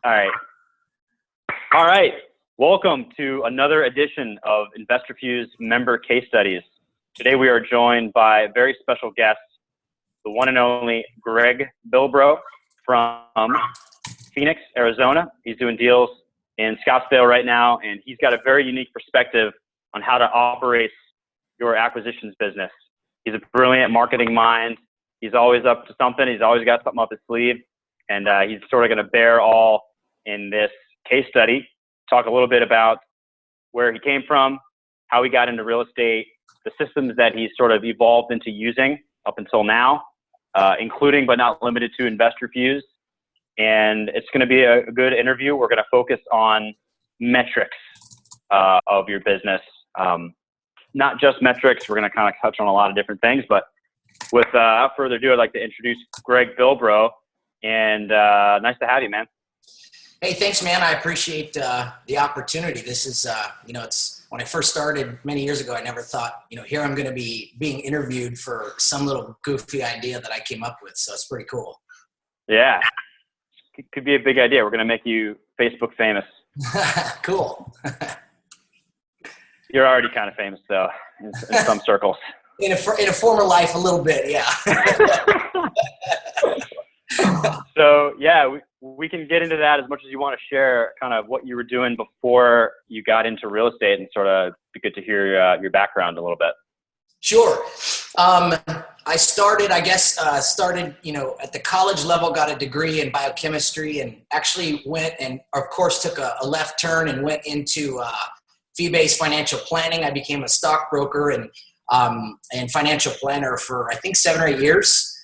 All right. All right. Welcome to another edition of InvestorFuse member case studies. Today we are joined by a very special guest, the one and only Greg Bilbro from Phoenix, Arizona. He's doing deals in Scottsdale right now, and he's got a very unique perspective on how to operate your acquisitions business. He's a brilliant marketing mind. He's always up to something. He's always got something up his sleeve, and he's sort of going to bear all in this case study. Talk a little bit about where he came from, how he got into real estate, the systems that he's sort of evolved into using up until now, including but not limited to InvestorFuse. And it's going to be a good interview. We're going to focus on metrics of your business. Not just metrics. We're going to kind of touch on a lot of different things. But without further ado, I'd like to introduce Greg Bilbro. And nice to have you, man. Hey, thanks, man. I appreciate the opportunity. This is, it's when I first started many years ago, I never thought, here I'm going to be being interviewed for some little goofy idea that I came up with. So it's pretty cool. Yeah. Could be a big idea. We're going to make you Facebook famous. Cool. You're already kind of famous, though, in some circles. In a former life, a little bit, yeah. So, yeah, we can get into that as much as you want to share kind of what you were doing before you got into real estate, and sort of be good to hear your background a little bit. Sure. I started, at the college level, got a degree in biochemistry, and actually went and, of course, took a left turn and went into fee-based financial planning. I became a stockbroker and financial planner for, I think, 7 or 8 years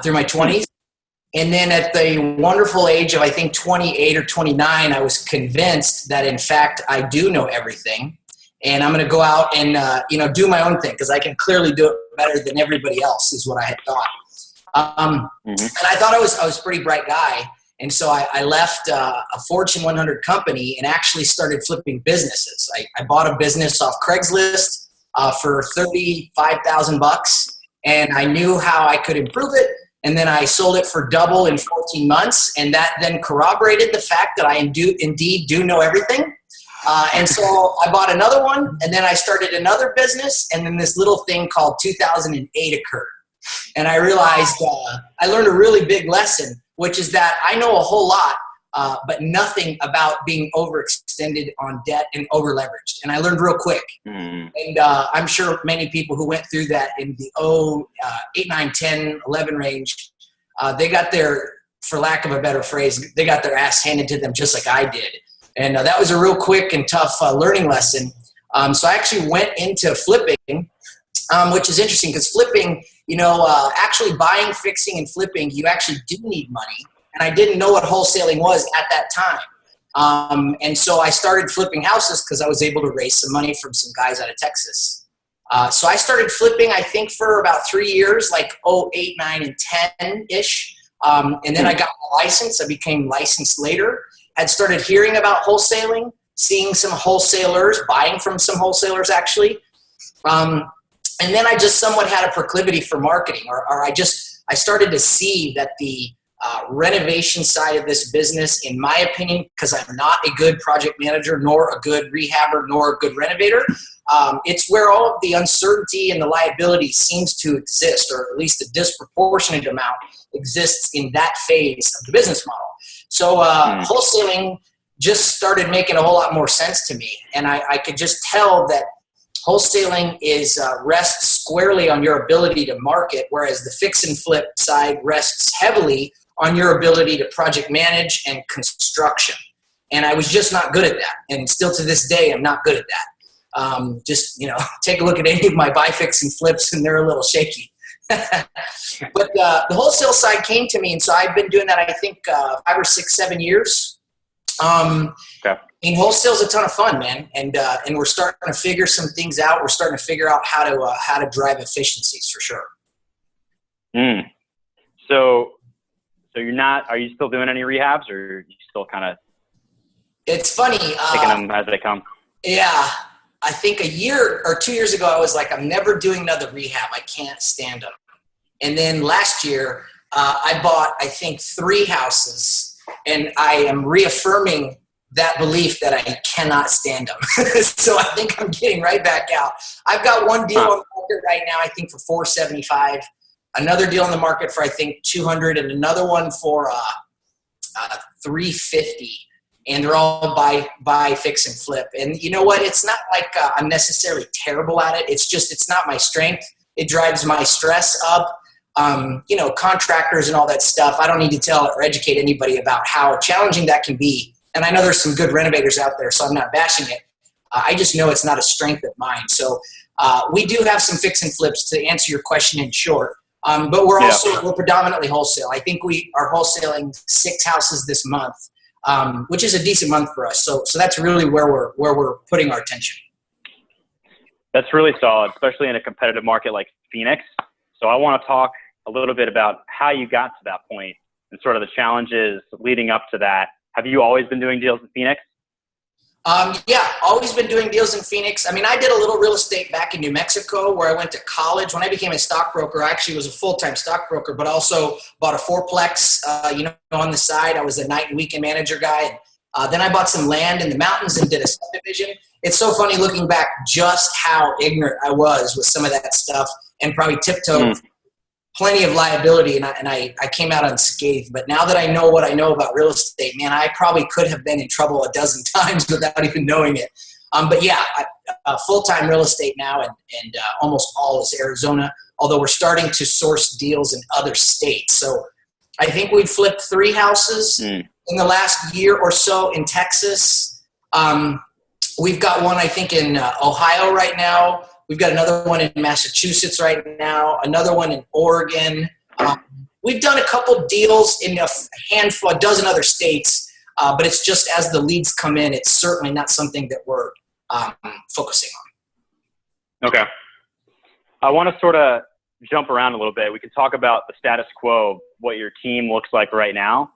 through my 20s. And then at the wonderful age of, I think, 28 or 29, I was convinced that, in fact, I do know everything. And I'm going to go out and, do my own thing, because I can clearly do it better than everybody else, is what I had thought. And I thought I was a pretty bright guy. And so I left a Fortune 100 company and actually started flipping businesses. I bought a business off Craigslist for $35,000, and I knew how I could improve it. And then I sold it for double in 14 months. And that then corroborated the fact that I indeed do know everything. And so I bought another one, and then I started another business. And then this little thing called 2008 occurred. And I realized I learned a really big lesson, which is that I know a whole lot, but nothing about being overextended on debt and over-leveraged. And I learned real quick. And I'm sure many people who went through that in the 8, 9, 10, 11 range, they got their, for lack of a better phrase, they got their ass handed to them just like I did. And that was a real quick and tough learning lesson. So I actually went into flipping, which is interesting because flipping, actually buying, fixing, and flipping, you actually do need money. And I didn't know what wholesaling was at that time. And so I started flipping houses because I was able to raise some money from some guys out of Texas. So I started flipping, I think, for about 3 years, like 8, 9, and 10-ish. And then I got my license. I became licensed later. Had started hearing about wholesaling, seeing some wholesalers, buying from some wholesalers, actually. And then I just somewhat had a proclivity for marketing, or I started to see that the renovation side of this business, in my opinion, because I'm not a good project manager, nor a good rehabber, nor a good renovator, it's where all of the uncertainty and the liability seems to exist, or at least a disproportionate amount exists in that phase of the business model. So wholesaling just started making a whole lot more sense to me, and I could just tell that wholesaling rests squarely on your ability to market, whereas the fix and flip side rests heavily on your ability to project manage and construction. And I was just not good at that. And still to this day, I'm not good at that. Take a look at any of my buy, fix, and flips, and they're a little shaky. But the wholesale side came to me, and so I've been doing that, I think, 5 or 6, 7 years. Okay. And wholesale is a ton of fun, man. And we're starting to figure some things out. We're starting to figure out how to drive efficiencies for sure. So you're not, are you still doing any rehabs, or are you still kind of? It's funny. Taking them as they come. Yeah. I think a year or 2 years ago, I was like, I'm never doing another rehab. I can't stand them. And then last year, I bought, I think, 3 houses. And I am reaffirming that belief that I cannot stand them. So I think I'm getting right back out. I've got one deal on the market right now, I think for 475, another deal on the market for, I think 200, and another one for 350. And they're all buy, fix, and flip. And you know what? It's not like I'm necessarily terrible at it. It's just, it's not my strength. It drives my stress up. Contractors and all that stuff. I don't need to tell or educate anybody about how challenging that can be. And I know there's some good renovators out there, so I'm not bashing it. I just know it's not a strength of mine. So we do have some fix and flips, to answer your question in short. But we're predominantly wholesale. I think we are wholesaling 6 houses this month, which is a decent month for us. So that's really where we're putting our attention. That's really solid, especially in a competitive market like Phoenix. So I want to talk a little bit about how you got to that point and sort of the challenges leading up to that. Have you always been doing deals in Phoenix? Yeah, always been doing deals in Phoenix. I mean, I did a little real estate back in New Mexico where I went to college. When I became a stockbroker, I actually was a full-time stockbroker, but also bought a fourplex, on the side. I was a night and weekend manager guy. Then I bought some land in the mountains and did a subdivision. It's so funny looking back just how ignorant I was with some of that stuff and probably tiptoed plenty of liability, and I came out unscathed. But now that I know what I know about real estate, man, I probably could have been in trouble a dozen times without even knowing it. But yeah, full-time real estate now, and almost all is Arizona, although we're starting to source deals in other states. So I think we've flipped 3 houses in the last year or so in Texas. We've got one, I think, in Ohio right now. We've got another one in Massachusetts right now, another one in Oregon. We've done a couple deals in a dozen other states, but it's just as the leads come in, it's certainly not something that we're focusing on. Okay. I want to sort of jump around a little bit. We can talk about the status quo, what your team looks like right now,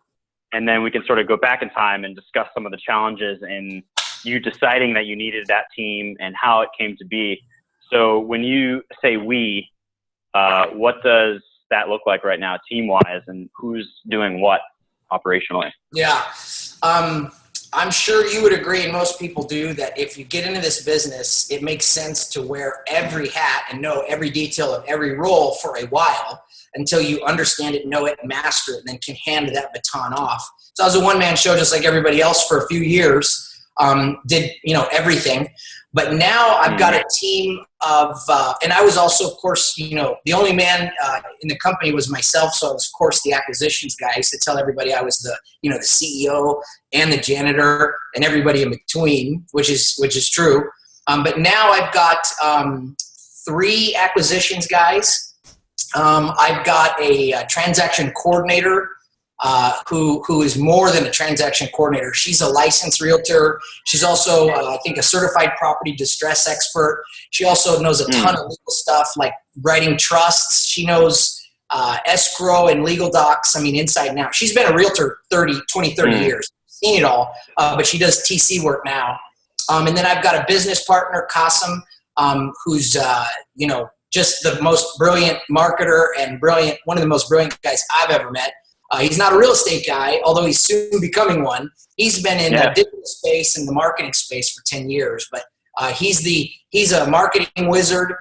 and then we can sort of go back in time and discuss some of the challenges in you deciding that you needed that team and how it came to be. So when you say we, what does that look like right now team-wise, and who's doing what operationally? Yeah. I'm sure you would agree, and most people do, that if you get into this business, it makes sense to wear every hat and know every detail of every role for a while until you understand it, know it, master it, and then can hand that baton off. So I was a one-man show just like everybody else for a few years, did everything. But now I've got a team of, and I was also, of course, the only man in the company was myself. So I was, of course, the acquisitions guy. I used to tell everybody I was the CEO and the janitor and everybody in between, which is true. But now I've got 3 acquisitions guys. I've got a transaction coordinator who is more than a transaction coordinator. She's a licensed realtor. She's also, I think, a certified property distress expert. She also knows a ton of legal stuff like writing trusts. She knows escrow and legal docs, inside and out. She's been a realtor 30 years, seen it all, but she does TC work now. And then I've got a business partner, Qasim, who's, just the most brilliant marketer and one of the most brilliant guys I've ever met. He's not a real estate guy, although he's soon becoming one. He's been in the digital space and the marketing space for 10 years, but he's a marketing wizard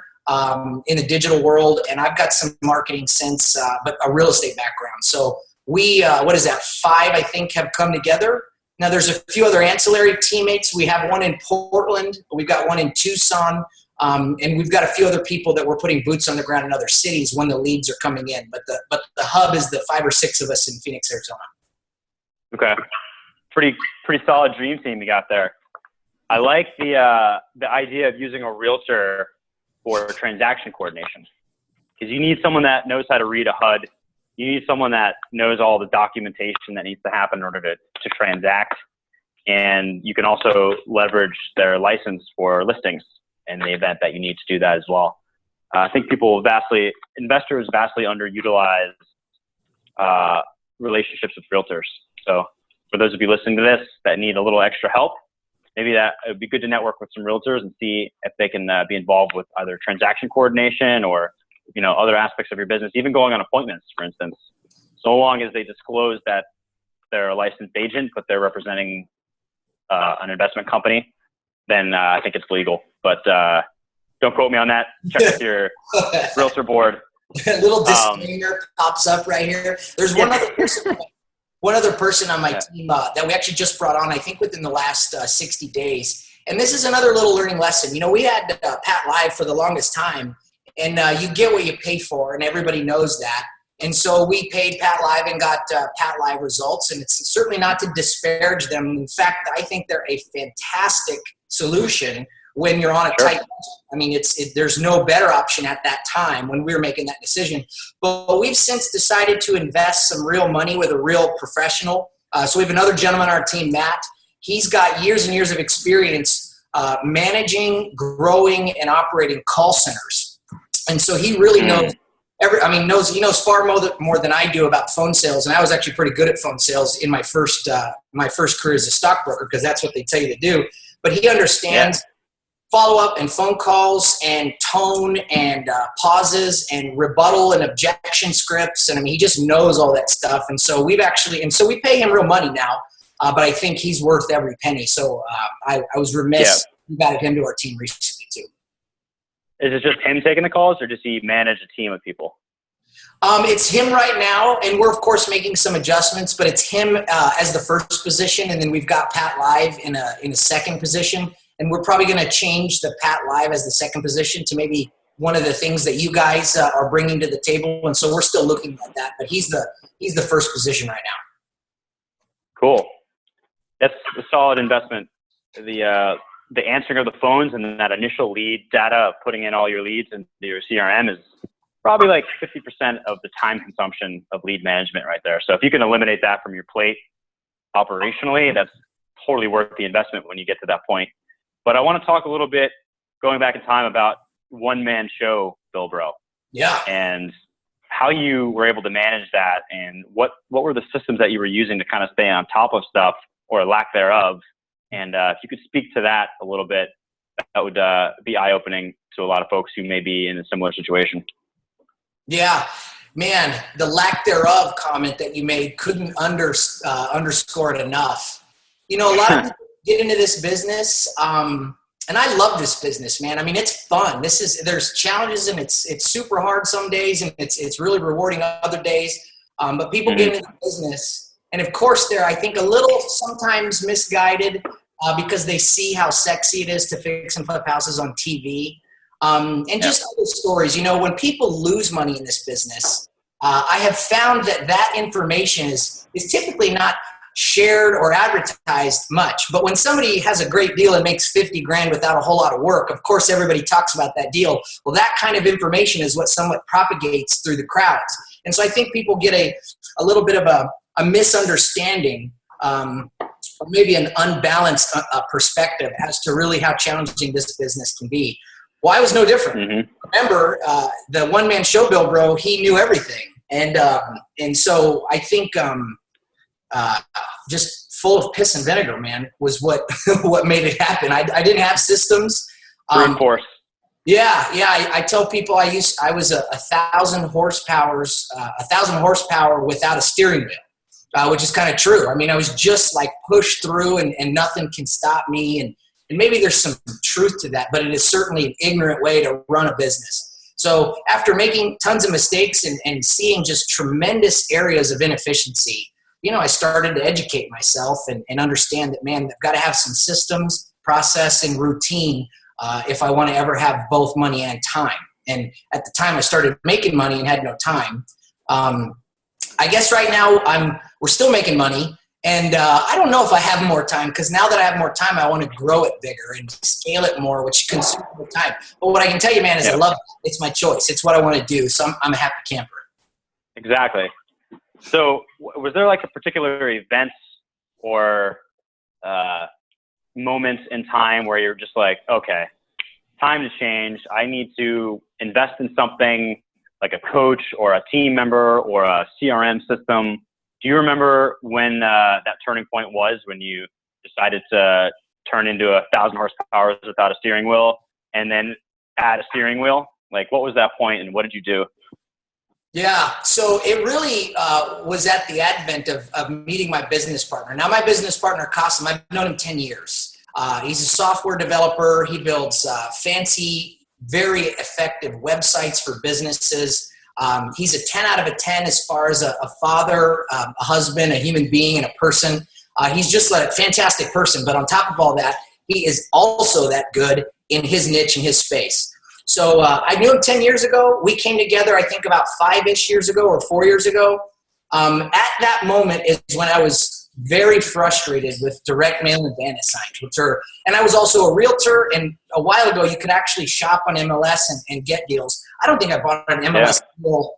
in the digital world, and I've got some marketing sense, but a real estate background. So we, 5, I think, have come together. Now there's a few other ancillary teammates. We have one in Portland. We've got one in Tucson. And we've got a few other people that we're putting boots on the ground in other cities when the leads are coming in. But the hub is the 5 or 6 of us in Phoenix, Arizona. Okay. Pretty solid dream team you got there. I like the idea of using a realtor for transaction coordination, because you need someone that knows how to read a HUD. You need someone that knows all the documentation that needs to happen in order to transact. And you can also leverage their license for listings in the event that you need to do that as well. I think investors vastly underutilize relationships with realtors. So for those of you listening to this that need a little extra help, maybe that it would be good to network with some realtors and see if they can be involved with either transaction coordination or other aspects of your business, even going on appointments, for instance, so long as they disclose that they're a licensed agent, but they're representing an investment company, then I think it's legal. But don't quote me on that. Check with your realtor board. A little disclaimer pops up right here. There's one other person on my team that we actually just brought on, I think within the last 60 days. And this is another little learning lesson. You know, we had Pat Live for the longest time, and you get what you pay for, and everybody knows that. And so we paid Pat Live and got Pat Live results, and it's certainly not to disparage them. In fact, I think they're a fantastic solution when you're on a tight budget. I mean, there's no better option at that time when we were making that decision. But we've since decided to invest some real money with a real professional. So we have another gentleman on our team, Matt. He's got years and years of experience managing, growing, and operating call centers. And so he really knows he knows far more than I do about phone sales. And I was actually pretty good at phone sales in my first career as a stockbroker, because that's what they tell you to do. But he understands follow-up and phone calls and tone and pauses and rebuttal and objection scripts. And I mean, he just knows all that stuff. And so we pay him real money now, but I think he's worth every penny. So I was remiss. We added him to our team recently too. Is it just him taking the calls, or does he manage a team of people? It's him right now, and we're of course making some adjustments, but it's him as the first position, and then we've got Pat Live in a second position, and we're probably going to change the Pat Live as the second position to maybe one of the things that you guys are bringing to the table, and so we're still looking at that. But he's the first position right now. Cool. That's a solid investment. The answering of the phones and then that initial lead data of putting in all your leads into your CRM is probably like 50% of the time consumption of lead management right there. So if you can eliminate that from your plate operationally, that's totally worth the investment when you get to that point. But I want to talk a little bit, going back in time, about one-man show Bilbro. Yeah. And how you were able to manage that, and what were the systems that you were using to kind of stay on top of stuff, or lack thereof. And if you could speak to that a little bit, that would be eye-opening to a lot of folks who may be in a similar situation. Yeah, man, the lack thereof comment that you made couldn't underscore it enough. You know, a lot of people get into this business, and I love this business, man. I mean, it's fun. There's challenges, and it's super hard some days, and it's really rewarding other days. But people get into the business, and of course they're, I think, a little sometimes misguided because they see how sexy it is to fix and flip houses on TV. And just other stories. You know, when people lose money in this business, I have found that information is typically not shared or advertised much. But when somebody has a great deal and makes 50 grand without a whole lot of work, of course everybody talks about that deal. Well, that kind of information is what somewhat propagates through the crowds. And so I think people get a little bit of a misunderstanding, or maybe an unbalanced perspective as to really how challenging this business can be. Well, I was no different. Remember, the one-man show Bilbro, he knew everything. And so I think just full of piss and vinegar, man, was what made it happen. I didn't have systems. Reinforce. Yeah. I tell people I was 1,000 horsepower without a steering wheel, which is kind of true. I mean, I was just like pushed through, and nothing can stop me. And maybe there's some truth to that, but it is certainly an ignorant way to run a business. So after making tons of mistakes and seeing just tremendous areas of inefficiency, you know, I started to educate myself and understand that, man, I've got to have some systems, process, and routine if I want to ever have both money and time. And at the time I started making money and had no time. I guess right now we're still making money. And I don't know if I have more time, because now that I have more time, I want to grow it bigger and scale it more, which consumes more time. But what I can tell you, man, is I love it. It's my choice. It's what I want to do. So I'm a happy camper. Exactly. So was there like a particular event or moments in time where you're just like, okay, time to change. I need to invest in something like a coach or a team member or a CRM system? Do you remember when that turning point was, when you decided to turn into 1,000 horsepower without a steering wheel and then add a steering wheel? Like, what was that point and what did you do? Yeah, so it really was at the advent of meeting my business partner. Now, my business partner, Kasim, I've known him 10 years. He's a software developer. He builds fancy, very effective websites for businesses. He's a 10 out of a 10 as far as a father, a husband, a human being, and a person. He's just a fantastic person. But on top of all that, he is also that good in his niche, in his space. So I knew him 10 years ago. We came together, I think, about 5-ish years ago or 4 years ago. At that moment is when I was very frustrated with direct mail and bandit signs, and I was also a realtor. And a while ago, you could actually shop on MLS and get deals. I don't think I bought an MLS deal,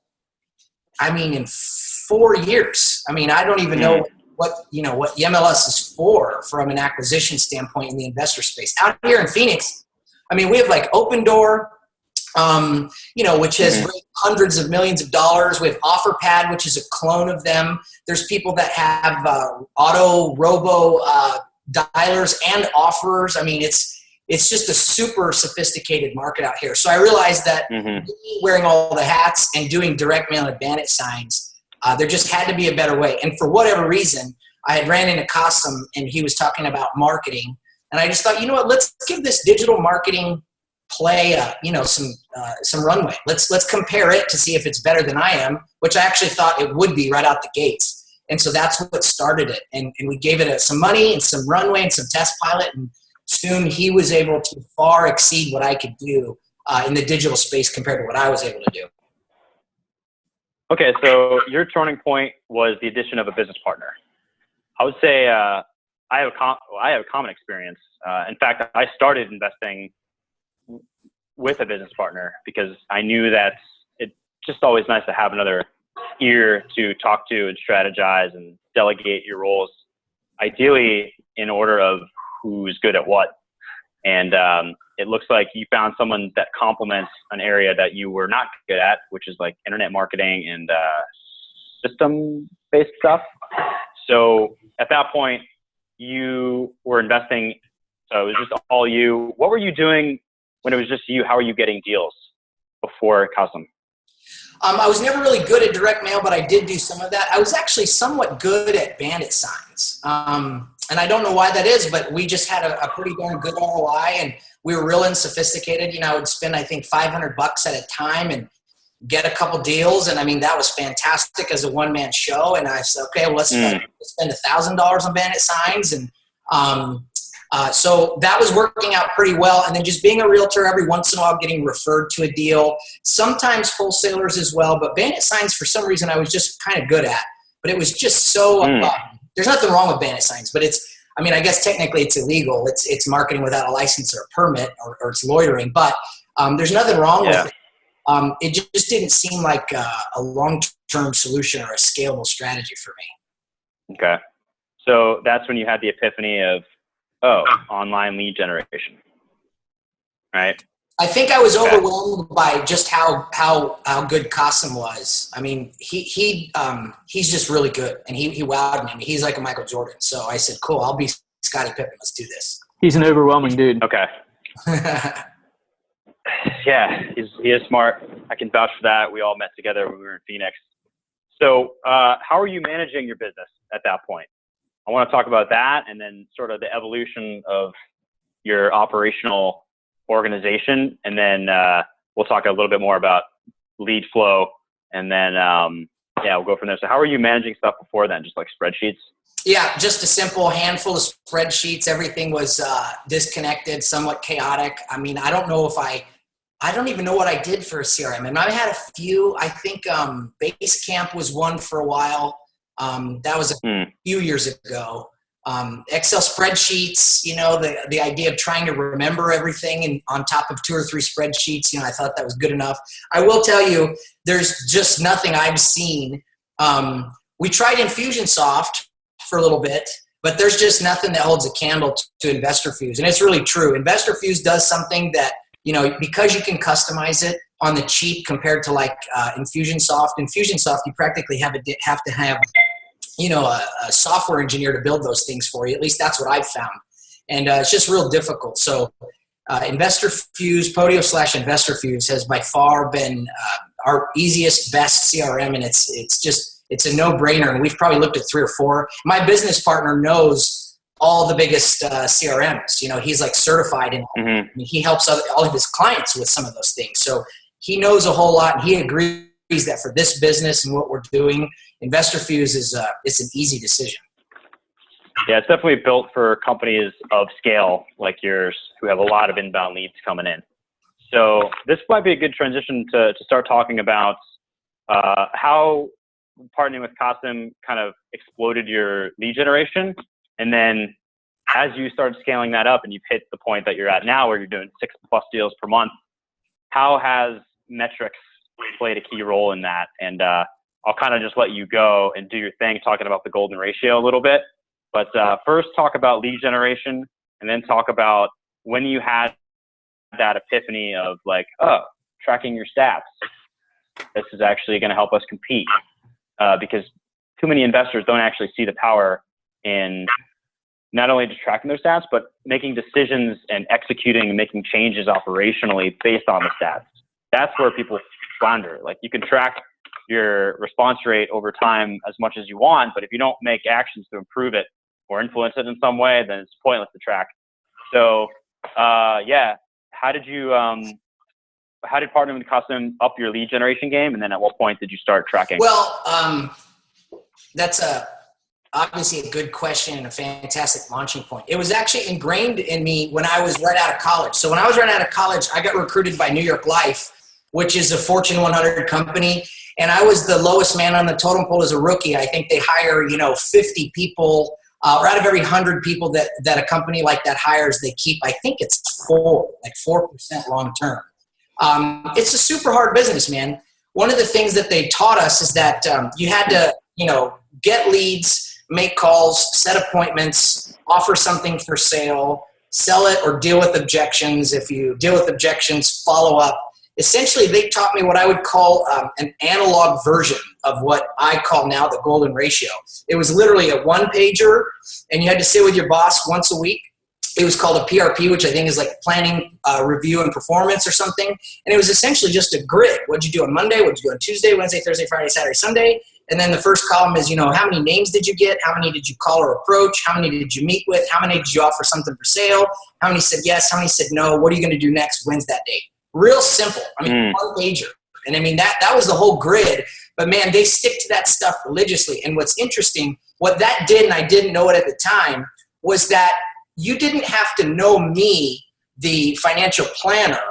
in 4 years. I don't even know what the MLS is for from an acquisition standpoint in the investor space. Out here in Phoenix, we have like Open Door, which has raised hundreds of millions of dollars. We have OfferPad, which is a clone of them. There's people that have robo dialers and offers. It's just a super sophisticated market out here. So I realized that wearing all the hats and doing direct mail and bandit signs, there just had to be a better way. And for whatever reason, I had ran into Kasim and he was talking about marketing. And I just thought, you know what, let's give this digital marketing play, some runway. Let's compare it to see if it's better than I am, which I actually thought it would be right out the gates. And so that's what started it. And we gave it some money and some runway and some test pilot. And soon he was able to far exceed what I could do in the digital space compared to what I was able to do. Okay, so your turning point was the addition of a business partner. I would say I have a common experience. In fact, I started investing with a business partner because I knew that it's just always nice to have another ear to talk to and strategize and delegate your roles, ideally in order of who's good at what. And it looks like you found someone that complements an area that you were not good at, which is like internet marketing and system-based stuff. So at that point, you were investing, so it was just all you. What were you doing when it was just you? How are you getting deals before Kasim? I was never really good at direct mail, but I did do some of that. I was actually somewhat good at bandit signs. And I don't know why that is, but we just had a pretty darn good ROI, and we were real unsophisticated. I would spend, I think, $500 at a time and get a couple deals. And that was fantastic as a one-man show. And I said, okay, well, let's spend $1,000 on bandit signs. And so that was working out pretty well. And then just being a realtor, every once in a while getting referred to a deal, sometimes wholesalers as well. But bandit signs, for some reason, I was just kind of good at. But it was just so there's nothing wrong with bandit signs, but I guess technically it's illegal. It's marketing without a license or a permit, or it's loitering, but there's nothing wrong with it. It just didn't seem like a long-term solution or a scalable strategy for me. Okay. So that's when you had the epiphany of, online lead generation, right? I think I was overwhelmed by just how good Kasim was. He's just really good, and he wowed me. He's like a Michael Jordan. So I said, cool, I'll be Scottie Pippen. Let's do this. He's an overwhelming dude. Okay. Yeah, he is smart. I can vouch for that. We all met together when we were in Phoenix. So how are you managing your business at that point? I want to talk about that, and then sort of the evolution of your operational organization, and then we'll talk a little bit more about lead flow, and then we'll go from there. So how are you managing stuff before then? Just like spreadsheets? Yeah, just a simple handful of spreadsheets. Everything was disconnected, somewhat chaotic. I don't even know what I did for a CRM. And I had a few. I think Basecamp was one for a while. That was a few years ago. Excel spreadsheets, the idea of trying to remember everything and on top of 2 or 3 spreadsheets, I thought that was good enough. I will tell you, there's just nothing I've seen. We tried Infusionsoft for a little bit, but there's just nothing that holds a candle to InvestorFuse. And it's really true. InvestorFuse does something that, because you can customize it on the cheap compared to like Infusionsoft. Infusionsoft, you practically have to have a software engineer to build those things for you. At least that's what I've found. And it's just real difficult. So InvestorFuse, Podio /InvestorFuse has by far been our easiest, best CRM, and it's a no-brainer. And we've probably looked at 3 or 4. My business partner knows all the biggest CRMs. You know, he's like certified in. Mm-hmm. I mean, he helps all of his clients with some of those things. So he knows a whole lot, and he agrees that for this business and what we're doing, InvestorFuse is it's an easy decision. Yeah, it's definitely built for companies of scale like yours who have a lot of inbound leads coming in. So this might be a good transition to start talking about how partnering with Qasim kind of exploded your lead generation. And then as you start scaling that up and you've hit the point that you're at now where you're doing 6+ deals per month, how has metrics played a key role in that? And I'll kind of just let you go and do your thing talking about the golden ratio a little bit. But first talk about lead generation, and then talk about when you had that epiphany of like, oh, tracking your stats. This is actually going to help us compete because too many investors don't actually see the power in not only just tracking their stats, but making decisions and executing and making changes operationally based on the stats. That's where people flounder. Like, you can track your response rate over time as much as you want, but if you don't make actions to improve it or influence it in some way, then it's pointless to track. So, yeah, how did partnering with Qasim up your lead generation game? And then at what point did you start tracking? Well, that's obviously a good question and a fantastic launching point. It was actually ingrained in me when I was right out of college. So when I was right out of college, I got recruited by New York Life, which is a Fortune 100 company. And I was the lowest man on the totem pole as a rookie. I think they hire, 50 people, or out of every 100 people that a company like that hires, they keep, I think it's 4% long term. It's a super hard business, man. One of the things that they taught us is that you had to, get leads, make calls, set appointments, offer something for sale, sell it, or deal with objections. If you deal with objections, follow up. Essentially, they taught me what I would call an analog version of what I call now the golden ratio. It was literally a one-pager, and you had to sit with your boss once a week. It was called a PRP, which I think is like planning, review, and performance or something. And it was essentially just a grid. What'd you do on Monday? What'd you do on Tuesday, Wednesday, Thursday, Friday, Saturday, Sunday? And then the first column is, how many names did you get? How many did you call or approach? How many did you meet with? How many did you offer something for sale? How many said yes? How many said no? What are you going to do next? When's that date? Real simple. One pager. And that was the whole grid. But man, they stick to that stuff religiously. And what's interesting, what that did, and I didn't know it at the time, was that you didn't have to know me, the financial planner.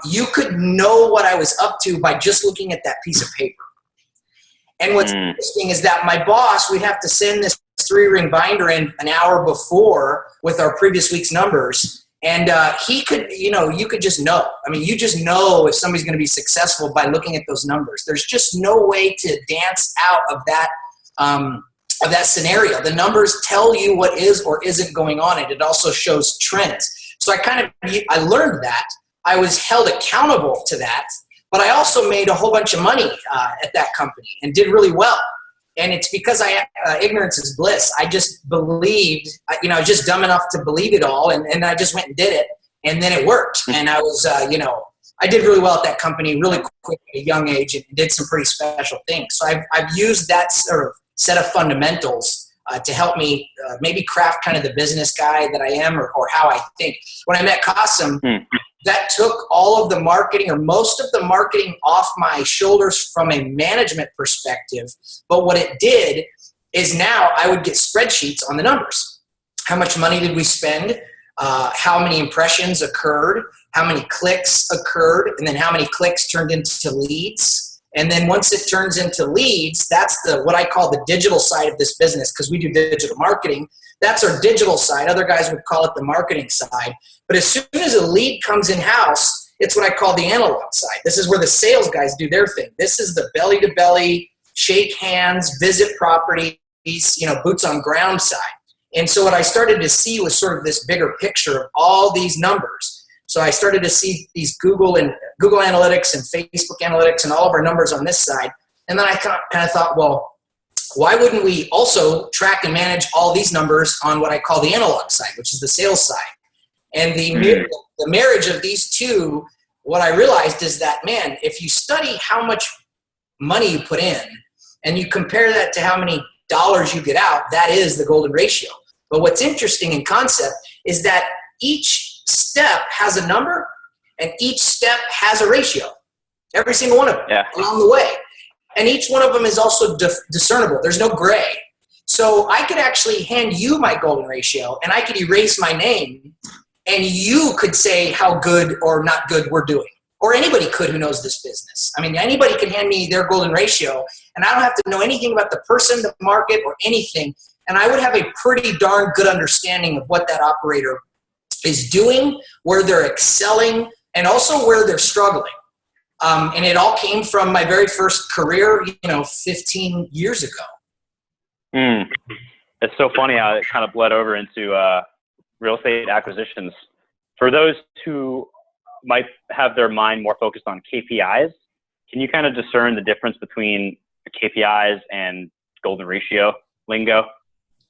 You could know what I was up to by just looking at that piece of paper. And what's interesting is that my boss, we'd have to send this 3-ring binder in an hour before with our previous week's numbers. And he could, you could just know. You just know if somebody's going to be successful by looking at those numbers. There's just no way to dance out of that scenario. The numbers tell you what is or isn't going on, and it also shows trends. So I learned that. I was held accountable to that, but I also made a whole bunch of money at that company and did really well. And it's because ignorance is bliss. I just believed, I was just dumb enough to believe it all. And I just went and did it. And then it worked. And I was, I did really well at that company really quick at a young age and did some pretty special things. So I've used that sort of set of fundamentals to help me maybe craft kind of the business guy that I am or how I think. When I met Qasim, that took all of the marketing or most of the marketing off my shoulders from a management perspective. But what it did is now I would get spreadsheets on the numbers. How much money did we spend? How many impressions occurred? How many clicks occurred? And then how many clicks turned into leads? And then once it turns into leads, that's what I call the digital side of this business, because we do digital marketing. That's our digital side. Other guys would call it the marketing side. But as soon as a lead comes in-house, it's what I call the analog side. This is where the sales guys do their thing. This is the belly-to-belly, shake hands, visit properties, boots on ground side. And so what I started to see was sort of this bigger picture of all these numbers. So I started to see these Google Analytics and Facebook Analytics and all of our numbers on this side. And then I kind of thought, well, why wouldn't we also track and manage all these numbers on what I call the analog side, which is the sales side? And the marriage of these two what I realized is that, man, if you study how much money you put in and you compare that to how many dollars you get out, that is the golden ratio. But what's interesting in concept is that each step has a number and each step has a ratio. Every single one of them along the way. And each one of them is also discernible. There's no gray. So I could actually hand you my golden ratio and I could erase my name and you could say how good or not good we're doing. Or anybody could who knows this business. I mean, anybody can hand me their golden ratio and I don't have to know anything about the person, the market, or anything. And I would have a pretty darn good understanding of what that operator is doing, where they're excelling, and also where they're struggling. And it all came from my very first career, 15 years ago. It's so funny how it kind of bled over into real estate acquisitions. For those who might have their mind more focused on KPIs, can you kind of discern the difference between KPIs and golden ratio lingo?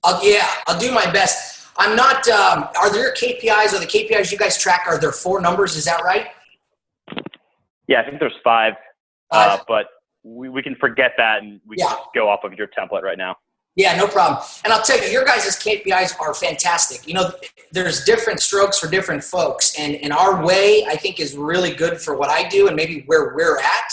I'll do my best. I'm not, are there KPIs or the KPIs you guys track? Are there 4 numbers? Is that right? Yeah, I think there's 5, but we can forget that and we can just go off of your template right now. Yeah, no problem. And I'll tell you, your guys' KPIs are fantastic. There's different strokes for different folks. And our way, I think, is really good for what I do and maybe where we're at.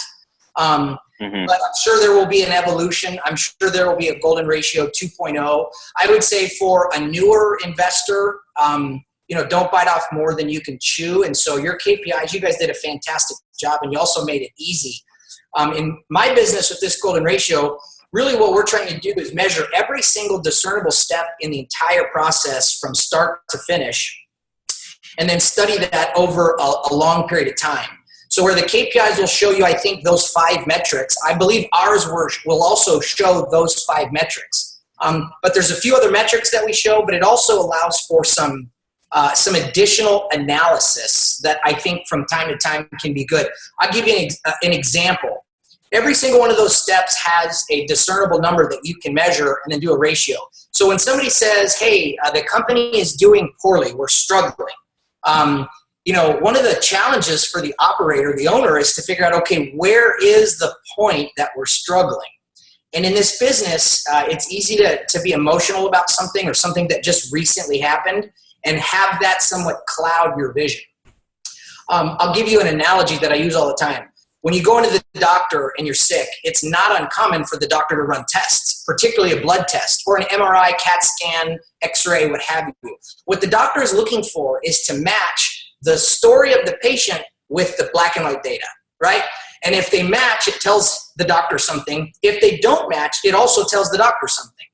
But I'm sure there will be an evolution. I'm sure there will be a golden ratio 2.0. I would say for a newer investor, don't bite off more than you can chew. And so your KPIs, you guys did a fantastic job and you also made it easy. In my business with this golden ratio, really what we're trying to do is measure every single discernible step in the entire process from start to finish and then study that over a long period of time. So where the KPIs will show you, I think, those 5 metrics, I believe ours will also show those 5 metrics. But there's a few other metrics that we show, but it also allows for some additional analysis that I think from time to time can be good. I'll give you an example. Every single one of those steps has a discernible number that you can measure and then do a ratio. So when somebody says, hey, the company is doing poorly, we're struggling. One of the challenges for the operator, the owner, is to figure out, okay, where is the point that we're struggling? And in this business, it's easy to be emotional about something or something that just recently happened and have that somewhat cloud your vision. I'll give you an analogy that I use all the time. When you go into the doctor and you're sick, it's not uncommon for the doctor to run tests, particularly a blood test or an MRI, CAT scan, X-ray, what have you. What the doctor is looking for is to match the story of the patient with the black and white data, right? And if they match, it tells the doctor something. If they don't match, it also tells the doctor something.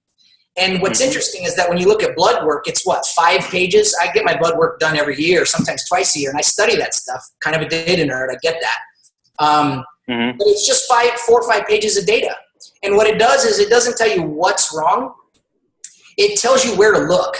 And what's interesting is that when you look at blood work, it's 5 pages? I get my blood work done every year, sometimes twice a year, and I study that stuff. Kind of a data nerd, I get that. But it's just 4 or 5 pages of data. And what it does is it doesn't tell you what's wrong. It tells you where to look.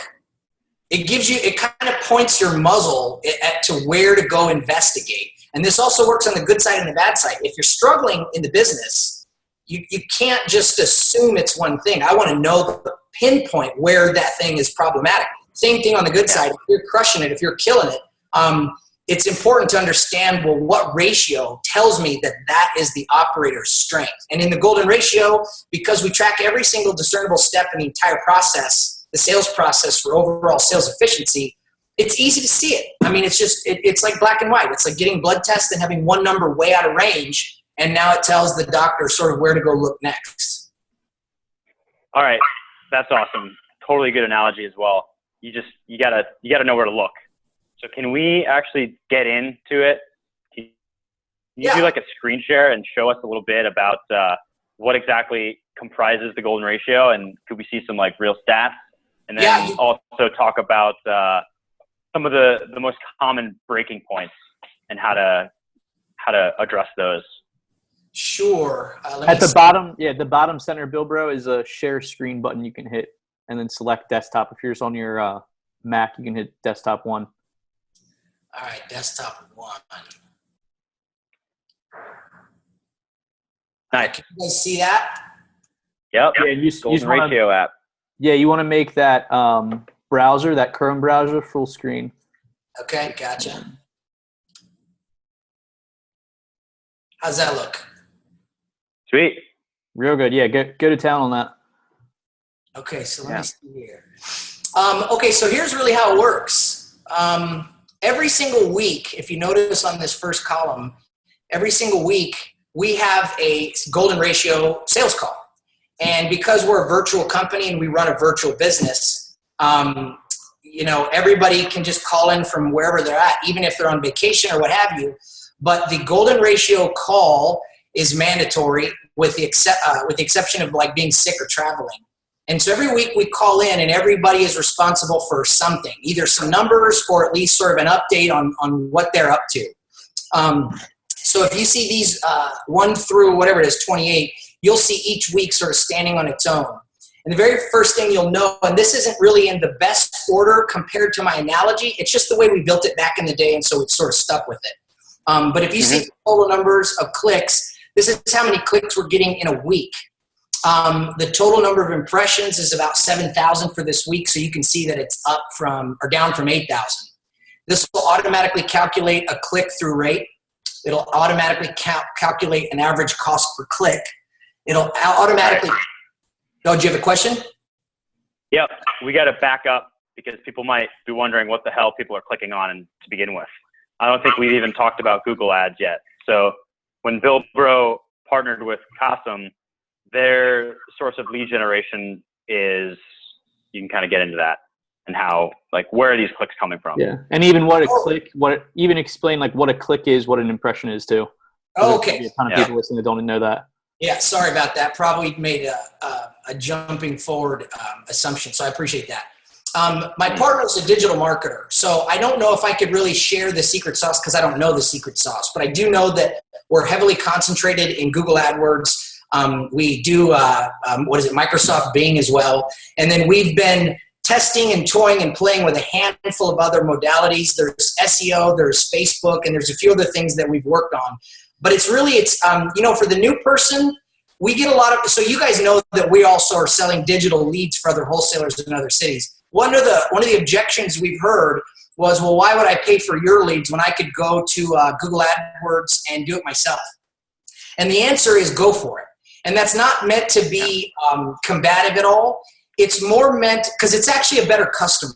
It kind of points your muzzle to where to go investigate. And this also works on the good side and the bad side. If you're struggling in the business, you can't just assume it's one thing. I want to know the pinpoint where that thing is problematic. Same thing on the good side. If you're crushing it, if you're killing it, it's important to understand, well, what ratio tells me that is the operator's strength. And in the golden ratio, because we track every single discernible step in the entire process, the sales process for overall sales efficiency, it's easy to see it. I mean, it's like black and white. It's like getting blood tests and having one number way out of range, and now it tells the doctor sort of where to go look next. All right, that's awesome. Totally good analogy as well. You gotta know where to look. So can we actually get into it? Can you do like a screen share and show us a little bit about what exactly comprises the golden ratio, and could we see some like real stats? And then also talk about some of the most common breaking points and how to address those. Sure. At the bottom, the bottom center, Bilbro, is a share screen button you can hit, and then select desktop. If you're just on your Mac, you can hit desktop 1. All right, desktop 1. Nice. Can you guys see that? Yep. Yeah, golden ratio app. Yeah, you want to make that browser, that Chrome browser, full screen. Okay, gotcha. How's that look? Sweet. Real good. Yeah, go to town on that. Okay, so let me see here. Okay, so here's really how it works. Every single week, if you notice on this first column, every single week we have a golden ratio sales call. And because we're a virtual company and we run a virtual business, everybody can just call in from wherever they're at, even if they're on vacation or what have you. But the golden ratio call is mandatory with the exception of like being sick or traveling. And so every week we call in and everybody is responsible for something, either some numbers or at least sort of an update on what they're up to. So if you see these 1 through whatever it is, 28, you'll see each week sort of standing on its own. And the very first thing you'll know, and this isn't really in the best order compared to my analogy, it's just the way we built it back in the day, and so it's sort of stuck with it. But if you see the total numbers of clicks, this is how many clicks we're getting in a week. The total number of impressions is about 7,000 for this week, so you can see that it's up from or down from 8,000. This will automatically calculate a click-through rate. It'll automatically calculate an average cost per click. It'll automatically. Oh, do you have a question? Yep, we got to back up because people might be wondering what the hell people are clicking on to begin with. I don't think we've even talked about Google Ads yet. So when Bilbro partnered with Qasim, their source of lead generation is, you can kind of get into that and how, like, where are these clicks coming from? Yeah, and even even explain like what a click is, what an impression is too. Oh, okay. There's a ton of people listening that don't know that. Yeah, sorry about that. Probably made a jumping forward assumption, so I appreciate that. My partner's a digital marketer, so I don't know if I could really share the secret sauce because I don't know the secret sauce, but I do know that we're heavily concentrated in Google AdWords. We do, Microsoft Bing as well. And then we've been testing and toying and playing with a handful of other modalities. There's SEO, there's Facebook, and there's a few other things that we've worked on. But it's for the new person, we get a lot of, so you guys know that we also are selling digital leads for other wholesalers in other cities. One of the objections we've heard was, well, why would I pay for your leads when I could go to Google AdWords and do it myself? And the answer is go for it. And that's not meant to be combative at all. It's more meant, because it's actually a better customer.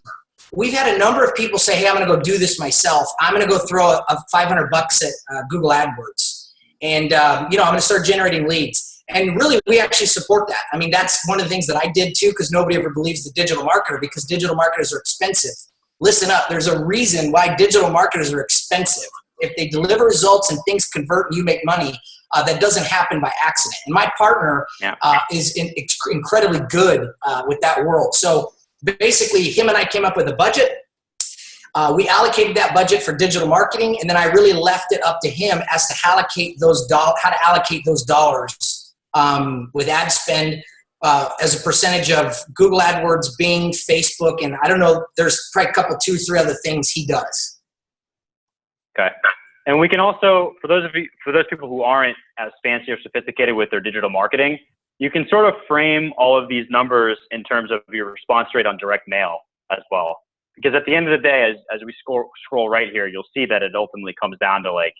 We've had a number of people say, hey, I'm going to go do this myself. I'm going to go throw a $500 at Google AdWords. And, I'm going to start generating leads. And really, we actually support that. I mean, that's one of the things that I did too, because nobody ever believes the digital marketer, because digital marketers are expensive. Listen up. There's a reason why digital marketers are expensive. If they deliver results and things convert and you make money, that doesn't happen by accident. And my partner is incredibly good with that world. So basically, him and I came up with a budget. We allocated that budget for digital marketing, and then I really left it up to him as to how to allocate those dollars with ad spend as a percentage of Google AdWords, Bing, Facebook, and I don't know, there's probably a couple, 2-3 other things he does. Okay. And we can also, for those people who aren't as fancy or sophisticated with their digital marketing, you can sort of frame all of these numbers in terms of your response rate on direct mail as well. Because at the end of the day, as we scroll right here, you'll see that it ultimately comes down to like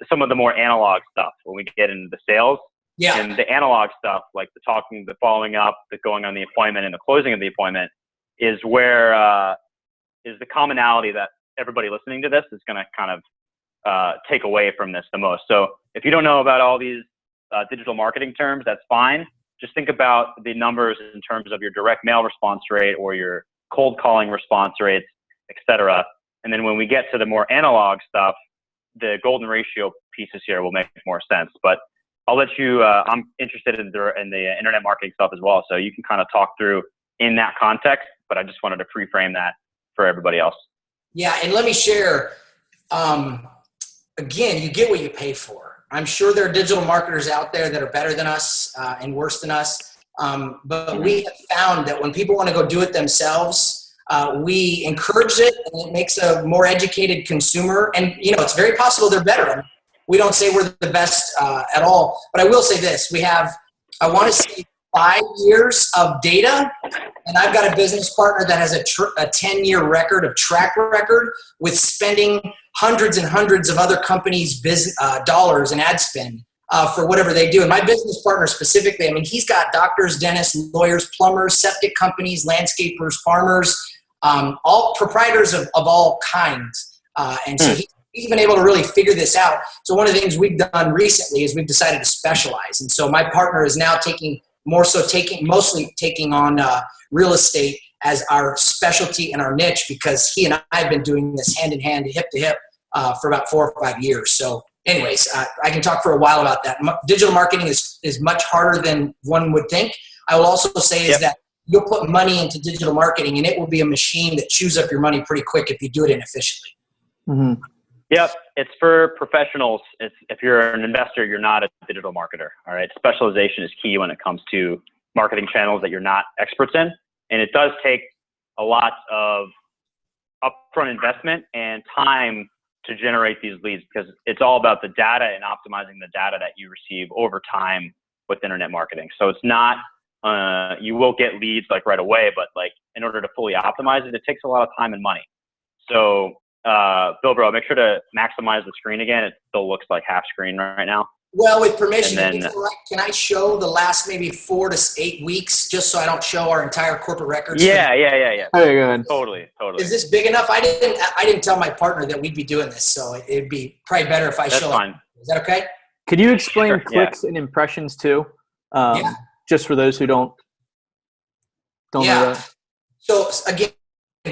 some of the more analog stuff when we get into the sales. Yeah. And the analog stuff, like the talking, the following up, the going on the appointment, and the closing of the appointment is where is the commonality that everybody listening to this is going to kind of take away from this the most. So if you don't know about all these digital marketing terms, that's fine. Just think about the numbers in terms of your direct mail response rate or your cold calling response rates, et cetera. And then when we get to the more analog stuff, the golden ratio pieces here will make more sense. But I'll let you, I'm interested in the internet marketing stuff as well. So you can kind of talk through in that context, but I just wanted to pre-frame that for everybody else. Yeah, and let me share, again, you get what you pay for. I'm sure there are digital marketers out there that are better than us and worse than us. But we have found that when people want to go do it themselves, we encourage it, and it makes a more educated consumer. And, it's very possible they're better. I mean, we don't say we're the best at all. But I will say this. I want to say 5 years of data, and I've got a business partner that has a 10-year record of track record with spending hundreds and hundreds of other companies' dollars in ad spend for whatever they do. And my business partner specifically, I mean, he's got doctors, dentists, lawyers, plumbers, septic companies, landscapers, farmers, all proprietors of all kinds. And so he's been able to really figure this out. So one of the things we've done recently is we've decided to specialize. And so my partner is now mostly taking on real estate as our specialty and our niche, because he and I have been doing this hand in hand, hip to hip for about 4 or 5 years. So anyways, I can talk for a while about that. Digital marketing is much harder than one would think. I will also say is that you'll put money into digital marketing and it will be a machine that chews up your money pretty quick if you do it inefficiently. Mm-hmm. Yep. It's for professionals. If you're an investor, you're not a digital marketer. All right. Specialization is key when it comes to marketing channels that you're not experts in. And it does take a lot of upfront investment and time to generate these leads, because it's all about the data and optimizing the data that you receive over time with internet marketing. So it's not, you will get leads like right away, but like in order to fully optimize it, it takes a lot of time and money. So Bilbro, make sure to maximize the screen again. It still looks like half screen right now. Well, with permission, then, can I show the last maybe 4 to 8 weeks, just so I don't show our entire corporate records? Yeah. Hey, go ahead. Totally. Is this big enough? I didn't tell my partner that we'd be doing this, so it'd be probably better if I show fine. it. Is that okay? Could you explain Sure, clicks and impressions too? Just for those who don't know that. So again,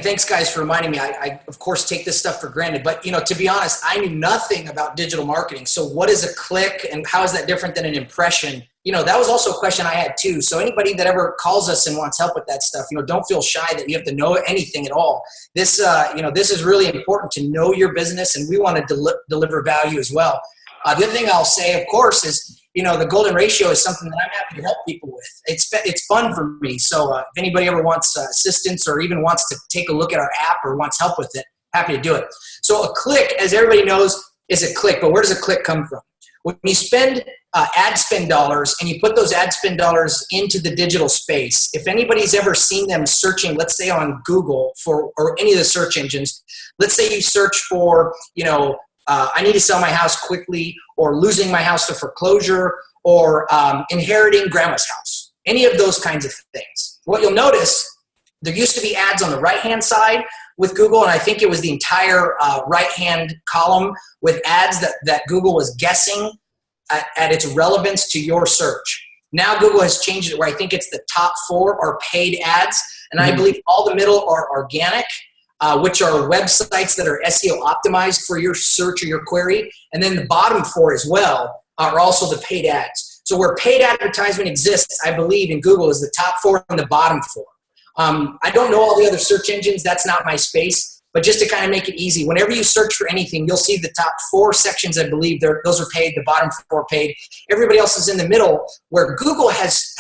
thanks guys for reminding me. I of course take this stuff for granted, but to be honest, I knew nothing about digital marketing. So what is a click and how is that different than an impression? That was also a question I had too. So anybody that ever calls us and wants help with that stuff, don't feel shy that you have to know anything at all. This, this is really important to know your business, and we want to deliver value as well. The other thing I'll say, of course, is the golden ratio is something that I'm happy to help people with. It's fun for me. So if anybody ever wants assistance or even wants to take a look at our app or wants help with it, happy to do it. So a click, as everybody knows, is a click. But where does a click come from? When you spend ad spend dollars and you put those ad spend dollars into the digital space, if anybody's ever seen them searching, let's say on Google or any of the search engines, let's say you search for, I need to sell my house quickly, or losing my house to foreclosure, or inheriting grandma's house. Any of those kinds of things. What you'll notice, there used to be ads on the right-hand side with Google, and I think it was the entire right-hand column with ads that Google was guessing at its relevance to your search. Now Google has changed it where I think it's the top 4 are paid ads, and I believe all the middle are organic, which are websites that are SEO optimized for your search or your query. And then the bottom 4 as well are also the paid ads. So where paid advertisement exists, I believe in Google, is the top 4 and the bottom 4. I don't know all the other search engines. That's not my space. But just to kind of make it easy, whenever you search for anything, you'll see the top 4 sections, I believe, those are paid, the bottom 4 paid. Everybody else is in the middle, where Google has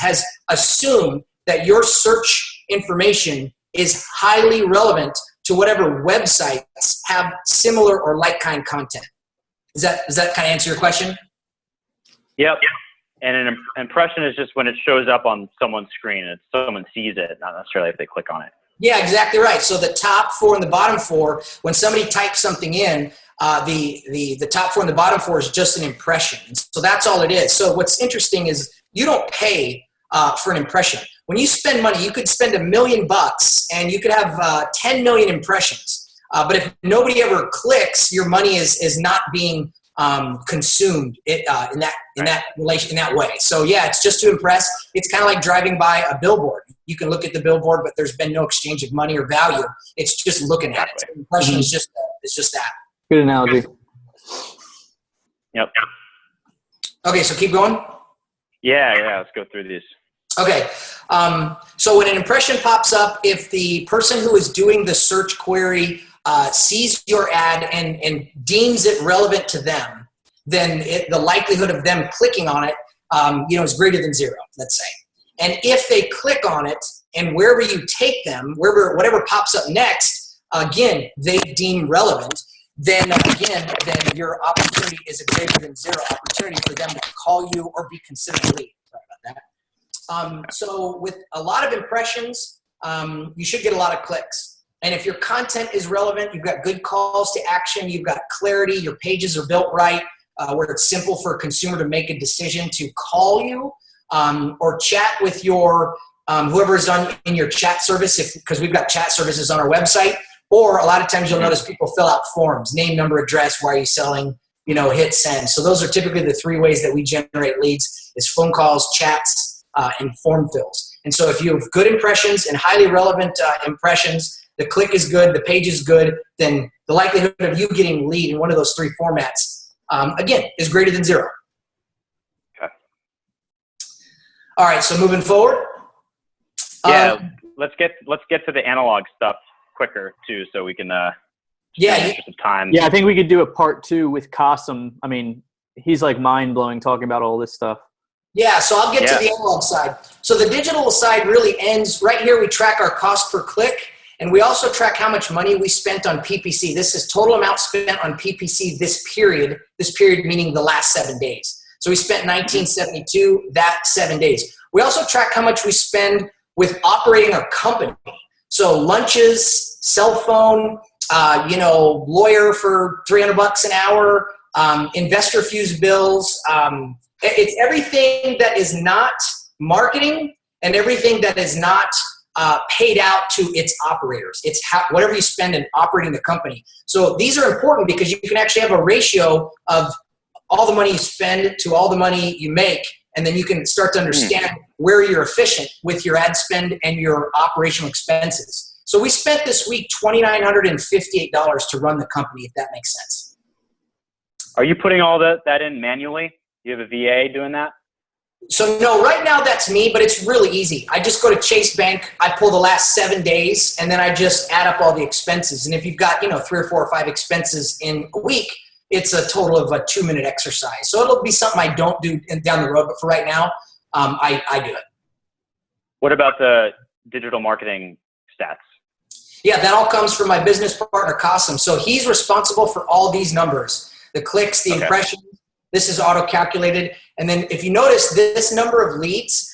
assumed that your search information is highly relevant to whatever websites have similar or like kind content. Does that kind of answer your question? Yep. And an impression is just when it shows up on someone's screen and someone sees it, not necessarily if they click on it. Yeah, exactly right. So the top 4 and the bottom 4, when somebody types something in, the top 4 and the bottom 4 is just an impression. And so that's all it is. So what's interesting is you don't pay for an impression. When you spend money, you could spend $1 million and you could have 10 million impressions. But if nobody ever clicks, your money is not being consumed in that way. So yeah, it's just to impress. It's kind of like driving by a billboard. You can look at the billboard, but there's been no exchange of money or value. It's just looking at it. So the impression is just that. Good analogy. Yep. Okay, so keep going. Yeah. Let's go through these. Okay, so when an impression pops up, if the person who is doing the search query sees your ad and deems it relevant to them, then the likelihood of them clicking on it, is greater than 0, let's say. And if they click on it, and wherever you take them, whatever pops up next, again, they deem relevant, then your opportunity is a greater than 0 opportunity for them to call you or be considered a lead. Sorry about that. So with a lot of impressions, you should get a lot of clicks. And if your content is relevant, you've got good calls to action, you've got clarity, your pages are built right, where it's simple for a consumer to make a decision to call you or chat with your whoever's in your chat service, because we've got chat services on our website. Or a lot of times you'll notice people fill out forms, name, number, address, why are you selling, hit send. So those are typically the 3 ways that we generate leads: is phone calls, chats, and form fills. And so if you have good impressions and highly relevant impressions, the click is good, the page is good, then the likelihood of you getting lead in one of those 3 formats, again, is greater than 0. Okay. All right, so moving forward. Let's get to the analog stuff quicker too, so we can in the interest of time. Yeah, I think we could do a part 2 with Qasim. I mean, he's like mind blowing talking about all this stuff. Yeah, so I'll get to the analog side. So the digital side really ends right here. We track our cost per click, and we also track how much money we spent on PPC. This is total amount spent on PPC this period meaning the last 7 days. So we spent $19.72 that 7 days. We also track how much we spend with operating our company. So lunches, cell phone, lawyer for $300 an hour, InvestorFuse bills. It's everything that is not marketing and everything that is not paid out to its operators. It's whatever you spend in operating the company. So these are important because you can actually have a ratio of all the money you spend to all the money you make, and then you can start to understand where you're efficient with your ad spend and your operational expenses. So we spent this week $2,958 to run the company, if that makes sense. Are you putting all that in manually? You have a VA doing that? So no, right now that's me, but it's really easy. I just go to Chase Bank, I pull the last 7 days, and then I just add up all the expenses. And if you've got 3 or 4 or 5 expenses in a week, it's a total of a 2-minute exercise. So it'll be something I don't do down the road, but for right now, I do it. What about the digital marketing stats? Yeah, that all comes from my business partner, Qasim. So he's responsible for all these numbers: the clicks, the impressions. This is auto-calculated. And then if you notice this number of leads,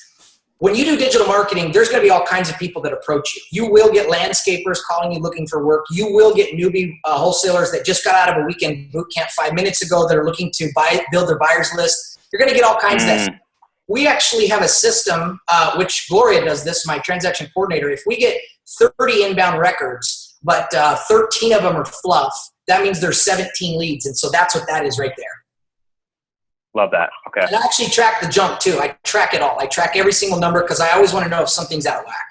when you do digital marketing, there's going to be all kinds of people that approach you. You will get landscapers calling you looking for work. You will get newbie wholesalers that just got out of a weekend boot camp 5 minutes ago that are looking to build their buyer's list. You're going to get all kinds of that. We actually have a system, which Gloria does this, my transaction coordinator. If we get 30 inbound records, but 13 of them are fluff, that means there's 17 leads. And so that's what that is right there. Love that. Okay. And I actually track the junk too. I track it all. I track every single number because I always want to know if something's out of whack.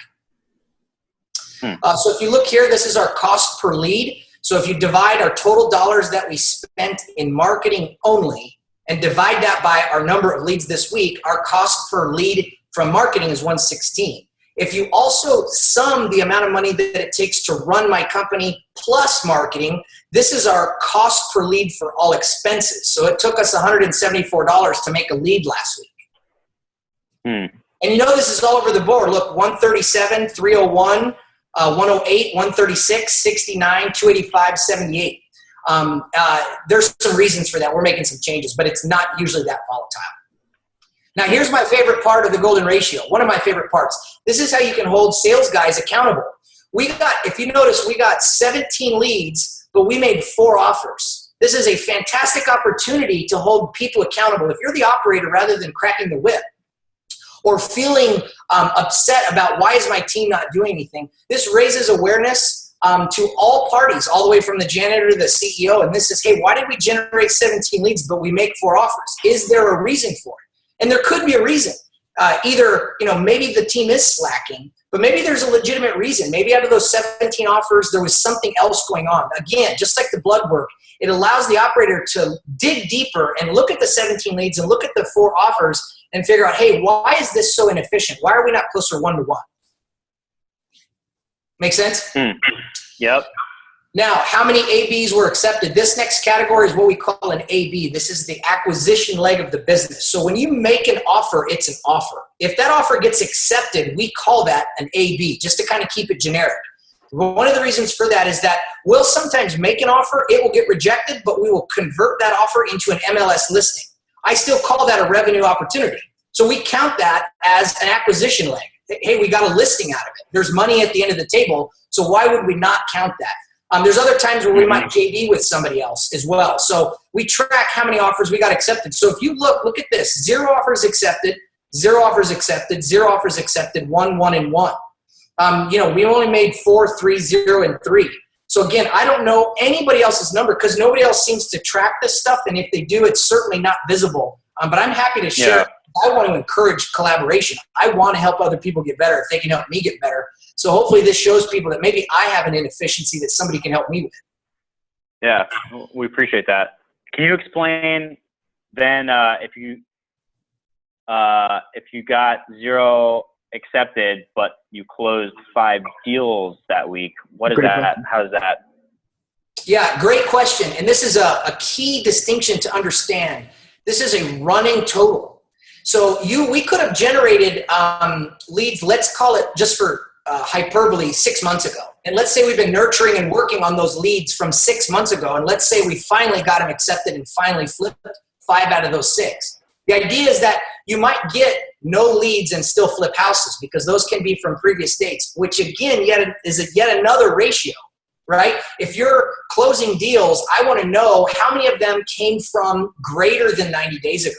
So if you look here, this is our cost per lead. So if you divide our total dollars that we spent in marketing only and divide that by our number of leads this week, our cost per lead from marketing is $116. If you also sum the amount of money that it takes to run my company plus marketing, this is our cost per lead for all expenses. So it took us $174 to make a lead last week. And this is all over the board. Look, 137, 301, 108, 136, 69, 285, 78. There's some reasons for that. We're making some changes, but it's not usually that volatile. Now, here's my favorite part of the golden ratio. One of my favorite parts. This is how you can hold sales guys accountable. If you notice, we got 17 leads, but we made 4 offers. This is a fantastic opportunity to hold people accountable. If you're the operator, rather than cracking the whip or feeling upset about why is my team not doing anything, this raises awareness to all parties, all the way from the janitor to the CEO. And this is, hey, why did we generate 17 leads, but we make 4 offers? Is there a reason for it? And there could be a reason. Either, maybe the team is slacking, but maybe there's a legitimate reason. Maybe out of those 17 offers, there was something else going on. Again, just like the blood work, it allows the operator to dig deeper and look at the 17 leads and look at the 4 offers and figure out, hey, why is this so inefficient? Why are we not closer 1-to-1? Make sense? Yep. Now, how many ABs were accepted? This next category is what we call an AB. This is the acquisition leg of the business. So when you make an offer, it's an offer. If that offer gets accepted, we call that an AB, just to kind of keep it generic. One of the reasons for that is that we'll sometimes make an offer, it will get rejected, but we will convert that offer into an MLS listing. I still call that a revenue opportunity. So we count that as an acquisition leg. Hey, we got a listing out of it. There's money at the end of the table. So why would we not count that? There's other times where we might JV with somebody else as well. So we track how many offers we got accepted. So if you look at this, 0 offers accepted, 0 offers accepted, 0 offers accepted, 1, 1, and 1. We only made 4, 3, 0, and 3. So again, I don't know anybody else's number because nobody else seems to track this stuff. And if they do, it's certainly not visible. But I'm happy to share. I want to encourage collaboration. I want to help other people get better if they can help me get better. So hopefully this shows people that maybe I have an inefficiency that somebody can help me with. Yeah, we appreciate that. Can you explain then if you got 0 accepted, but you closed 5 deals that week, what is that? How does that? Yeah, great question. And this is a key distinction to understand. This is a running total. So we could have generated leads, let's call it just for hyperbole, 6 months ago. And let's say we've been nurturing and working on those leads from 6 months ago. And let's say we finally got them accepted and finally flipped 5 out of those 6. The idea is that you might get no leads and still flip houses because those can be from previous dates, which again is yet another ratio, right? If you're closing deals, I want to know how many of them came from greater than 90 days ago.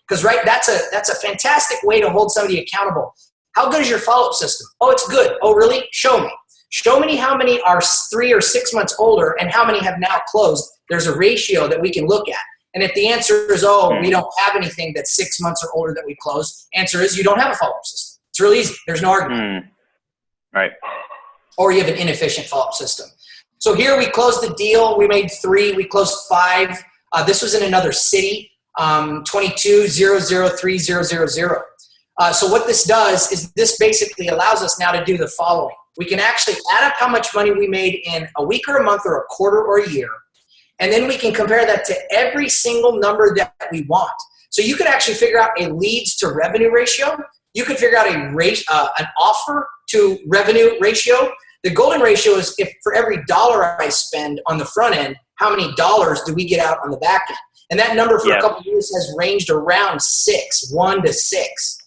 Because that's a fantastic way to hold somebody accountable. How good is your follow-up system? Oh, it's good. Oh, really? Show me. Show me how many are 3 or 6 months older and how many have now closed. There's a ratio that we can look at. And if the answer is, we don't have anything that's 6 months or older that we closed, answer is you don't have a follow-up system. It's really easy. There's no argument. Right. Or you have an inefficient follow-up system. So here we closed the deal. We made 3. We closed 5. This was in another city. 22-003-000. So what this does is this basically allows us now to do the following. We can actually add up how much money we made in a week or a month or a quarter or a year. And then we can compare that to every single number that we want. So you could actually figure out a leads to revenue ratio. You could figure out an offer to revenue ratio. The golden ratio is if for every dollar I spend on the front end, how many dollars do we get out on the back end? And that number for a couple of years has ranged around 1 to 6.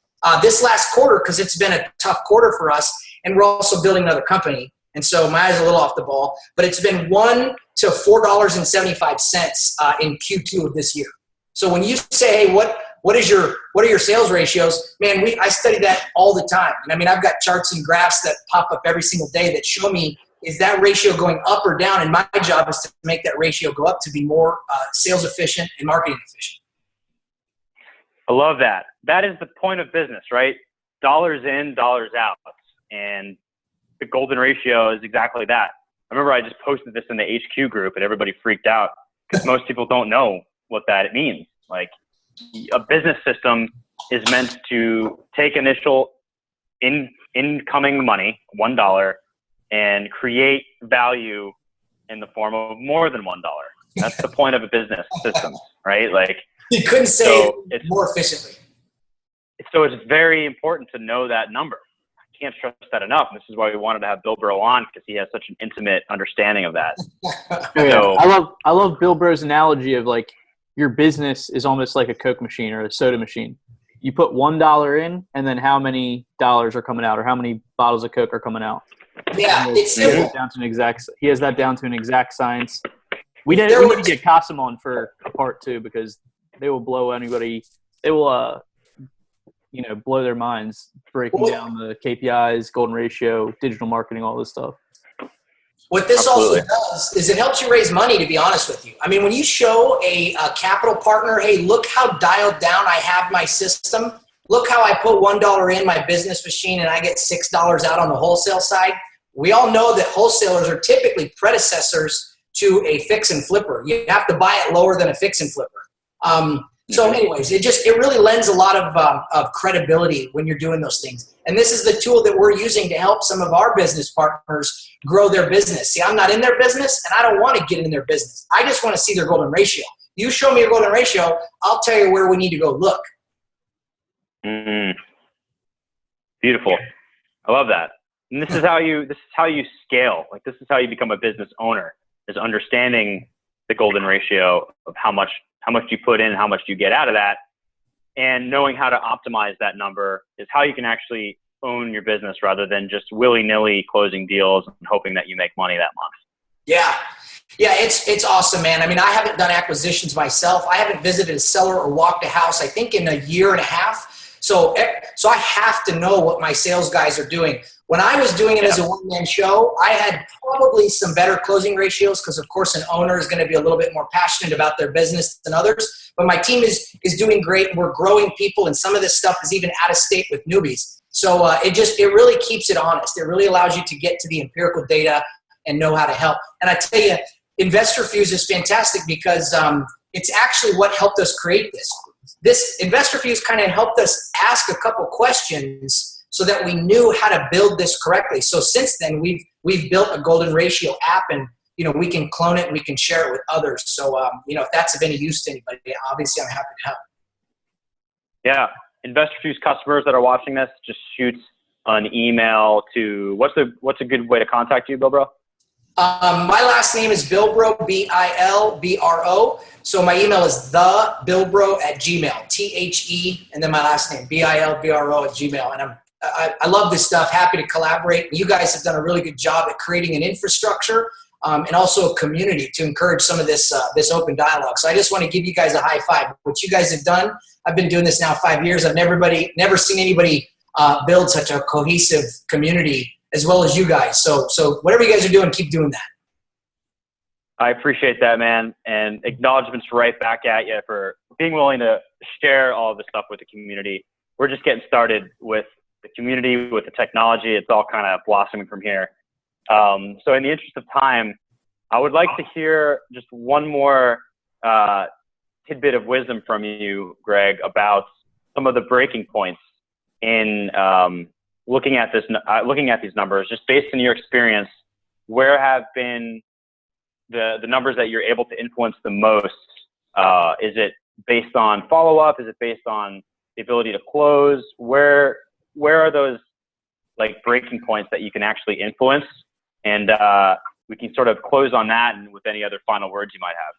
This last quarter, because it's been a tough quarter for us, and we're also building another company, and so my eyes are a little off the ball, but it's been $1 to $4.75 in Q2 of this year. So when you say, hey, what are your sales ratios? Man, I study that all the time. And I mean, I've got charts and graphs that pop up every single day that show me, is that ratio going up or down? And my job is to make that ratio go up to be more sales efficient and marketing efficient. I love that. That is the point of business, right? Dollars in, dollars out. And the golden ratio is exactly that. I remember I just posted this in the HQ group and everybody freaked out because most people don't know what that means. Like a business system is meant to take initial incoming money, $1, and create value in the form of more than $1. That's the point of a business system, right? Like you couldn't say it more efficiently. So it's very important to know that number. I can't stress that enough. This is why we wanted to have Bilbro on because he has such an intimate understanding of that. So, I love Bilbro's analogy of like your business is almost like a Coke machine or a soda machine. You put $1 in, and then how many dollars are coming out, or how many bottles of Coke are coming out. Yeah, it's simple. He has that down to an exact science. We need to get Qasim on for a part 2 because they will blow anybody. They will, blow their minds breaking down the KPIs, golden ratio, digital marketing, all this stuff. What this also does is it helps you raise money, to be honest with you. I mean, when you show a capital partner, hey, look how dialed down I have my system. Look how I put $1 in my business machine and I get $6 out on the wholesale side. We all know that wholesalers are typically predecessors to a fix and flipper. You have to buy it lower than a fix and flipper. So anyways, it really lends a lot of credibility when you're doing those things. And this is the tool that we're using to help some of our business partners grow their business. See, I'm not in their business and I don't want to get in their business. I just want to see their golden ratio. You show me your golden ratio, I'll tell you where we need to go look. Beautiful. I love that. And this is how you scale. Like this is how you become a business owner, is understanding the golden ratio of how much you put in, how much you get out of that. and knowing how to optimize that number is how you can actually own your business rather than just willy-nilly closing deals and hoping that you make money that month. Yeah. Yeah, it's awesome, man. I mean, I haven't done acquisitions myself. I haven't visited a seller or walked a house, I think, in a year and a half. So I have to know what my sales guys are doing. When I was doing it as a one-man show, I had probably some better closing ratios because, of course, an owner is going to be a little bit more passionate about their business than others. But my team is doing great. We're growing people, and some of this stuff is even out of state with newbies. So it really keeps it honest. It really allows you to get to the empirical data and know how to help. And I tell you, InvestorFuse is fantastic because it's actually what helped us create this. This InvestorFuse kind of helped us ask a couple questions so that we knew how to build this correctly. So since then, we've built a golden ratio app, and we can clone it and we can share it with others. So if that's of any use to anybody, obviously I'm happy to help. Yeah, InvestorFuse customers that are watching this, just shoot an email to what's a good way to contact you, Bilbro? My last name is Bilbro, Bilbro. So my email is thebilbro@gmail, THE, and then my last name, BILBRO@gmail. And I love this stuff. Happy to collaborate. You guys have done a really good job at creating an infrastructure and also a community to encourage some of this open dialogue. So I just want to give you guys a high five. What you guys have done, I've been doing this now 5 years. I've never seen anybody build such a cohesive community as well as you guys. So whatever you guys are doing, keep doing that. I appreciate that, man. And acknowledgments right back at you for being willing to share all of this stuff with the community. We're just getting started with the community, with the technology. It's all kind of blossoming from here. So in the interest of time, I would like to hear just one more tidbit of wisdom from you, Greg, about some of the breaking points in looking at these numbers. Just based on your experience, where have been the numbers that you're able to influence the most? Is it based on follow-up? Is it based on the ability to close? Where are those like breaking points that you can actually influence? And we can sort of close on that, and with any other final words you might have.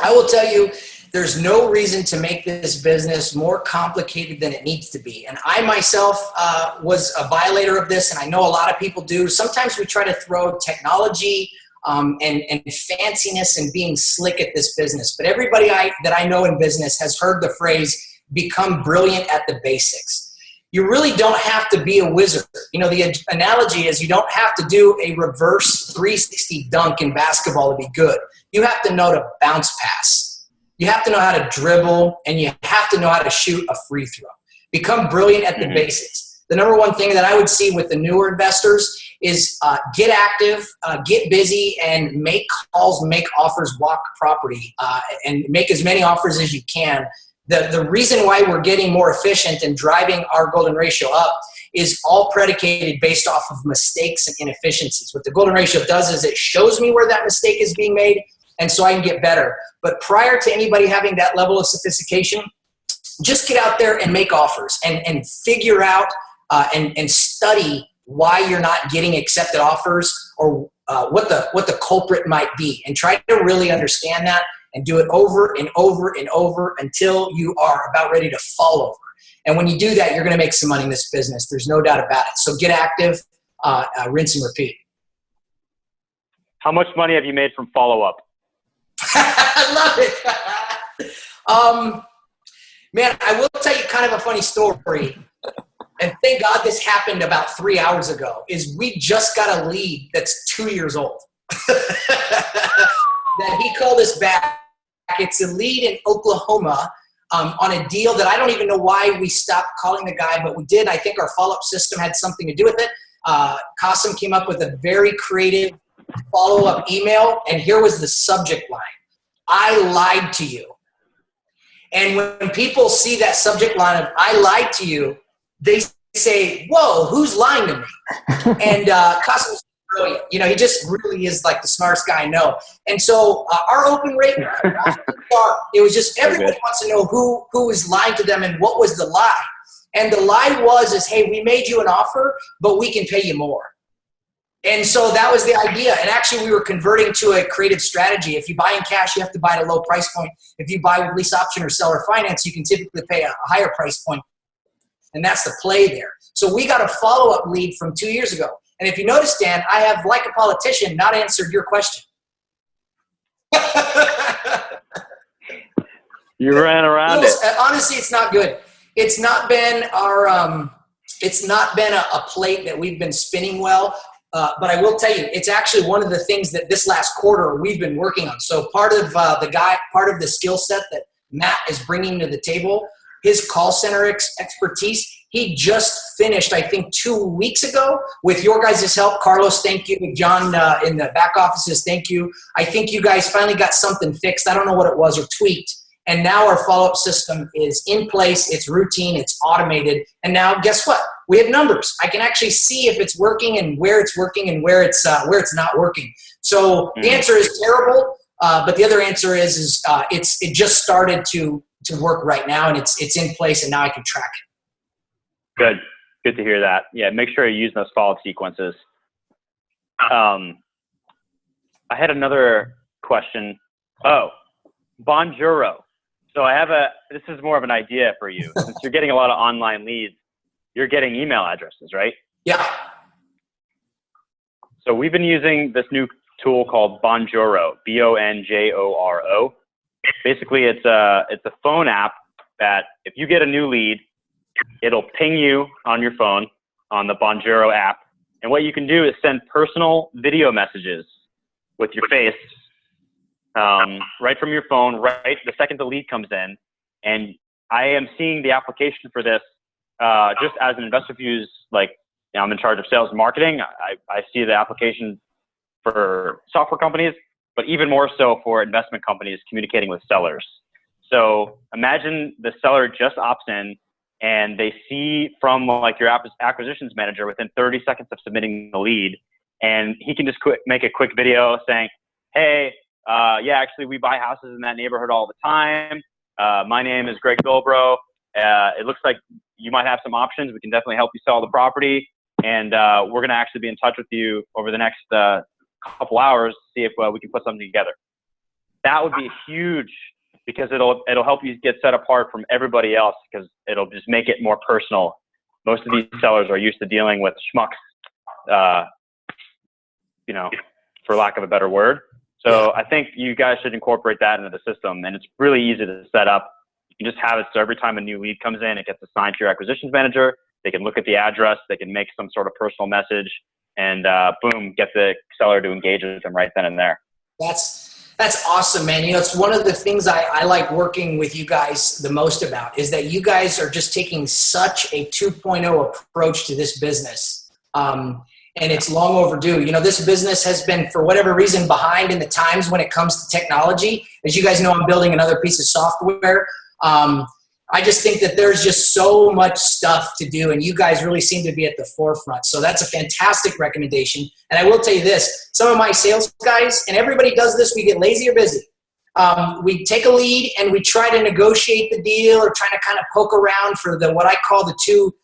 I will tell you, there's no reason to make this business more complicated than it needs to be. And I myself was a violator of this, and I know a lot of people do. Sometimes we try to throw technology and fanciness and being slick at this business. But everybody that I know in business has heard the phrase, become brilliant at the basics. You really don't have to be a wizard. The analogy is you don't have to do a reverse 360 dunk in basketball to be good. You have to know to bounce pass. You have to know how to dribble, and you have to know how to shoot a free throw. Become brilliant at the basics. The number one thing that I would see with the newer investors is get active, get busy, and make calls, make offers, walk property, and make as many offers as you can. The reason why we're getting more efficient and driving our golden ratio up is all predicated based off of mistakes and inefficiencies. What the golden ratio does is it shows me where that mistake is being made, and so I can get better. But prior to anybody having that level of sophistication, just get out there and make offers and figure out and study why you're not getting accepted offers or what the culprit might be, and try to really understand that and do it over and over and over until you are about ready to fall over. And when you do that, you're going to make some money in this business. There's no doubt about it. So get active, rinse and repeat. How much money have you made from follow-up? I love it. Man, I will tell you kind of a funny story. And thank God this happened about 3 hours ago, is we just got a lead that's 2 years old. That he called us back. It's a lead in Oklahoma on a deal that I don't even know why we stopped calling the guy, but we did. I think our follow-up system had something to do with it. Qasim came up with a very creative follow-up email, and here was the subject line. I lied to you. And when people see that subject line of I lied to you, they say, whoa, who's lying to me? And Qasim's brilliant. He just really is like the smartest guy I know. And so our open rate, it was just everybody wants to know who was lying to them and what was the lie. And the lie is, hey, we made you an offer, but we can pay you more. And so that was the idea. And actually, we were converting to a creative strategy. If you buy in cash, you have to buy at a low price point. If you buy with lease option or seller finance, you can typically pay a higher price point. And that's the play there. So we got a follow-up lead from 2 years ago. And if you notice, Dan, I have, like a politician, not answered your question. You ran around it. Honestly, it's not good. It's not been our, it's not been a plate that we've been spinning well. But I will tell you, it's actually one of the things that this last quarter we've been working on. So part of part of the skill set that Matt is bringing to the table, his call center expertise, he just finished, I think, 2 weeks ago with your guys' help. Carlos, thank you. John in the back offices, thank you. I think you guys finally got something fixed. I don't know what it was or tweaked. And now our follow-up system is in place. It's routine. It's automated. And now guess what? We have numbers. I can actually see if it's working and where it's working and where it's not working. So the answer is terrible. But the other answer is it just started to work right now, and it's in place, and now I can track it. Good to hear that. Yeah, make sure you're using those follow-up sequences. I had another question. Oh, Bonjoro. So this is more of an idea for you. Since you're getting a lot of online leads, you're getting email addresses, right? Yeah. So we've been using this new tool called Bonjoro, Bonjoro. Basically, it's a phone app that if you get a new lead, it'll ping you on your phone on the Bonjoro app. And what you can do is send personal video messages with your face right from your phone, right the second the lead comes in. And I am seeing the application for this just as an InvestorFuse, like, I'm in charge of sales and marketing. I see the application for software companies, but even more so for investment companies communicating with sellers. So imagine the seller just opts in and they see from like your acquisitions manager within 30 seconds of submitting the lead, and he can just make a quick video saying, hey, yeah, actually we buy houses in that neighborhood all the time. My name is Greg Bilbro. It looks like you might have some options. We can definitely help you sell the property. And we're going to actually be in touch with you over the next couple hours to see if we can put something together. That would be huge because it'll help you get set apart from everybody else because it'll just make it more personal. Most of these sellers are used to dealing with schmucks, for lack of a better word. So I think you guys should incorporate that into the system, and it's really easy to set up. You can just have it so every time a new lead comes in, it gets assigned to your acquisitions manager. They can look at the address, they can make some sort of personal message, and boom, get the seller to engage with them right then and there. That's awesome, man. It's one of the things I like working with you guys the most about is that you guys are just taking such a 2.0 approach to this business. And it's long overdue. This business has been, for whatever reason, behind in the times when it comes to technology. As you guys know, I'm building another piece of software. I just think that there's just so much stuff to do, and you guys really seem to be at the forefront. So that's a fantastic recommendation. And I will tell you this, some of my sales guys, and everybody does this, we get lazy or busy. We take a lead and we try to negotiate the deal or trying to kind of poke around for what I call the two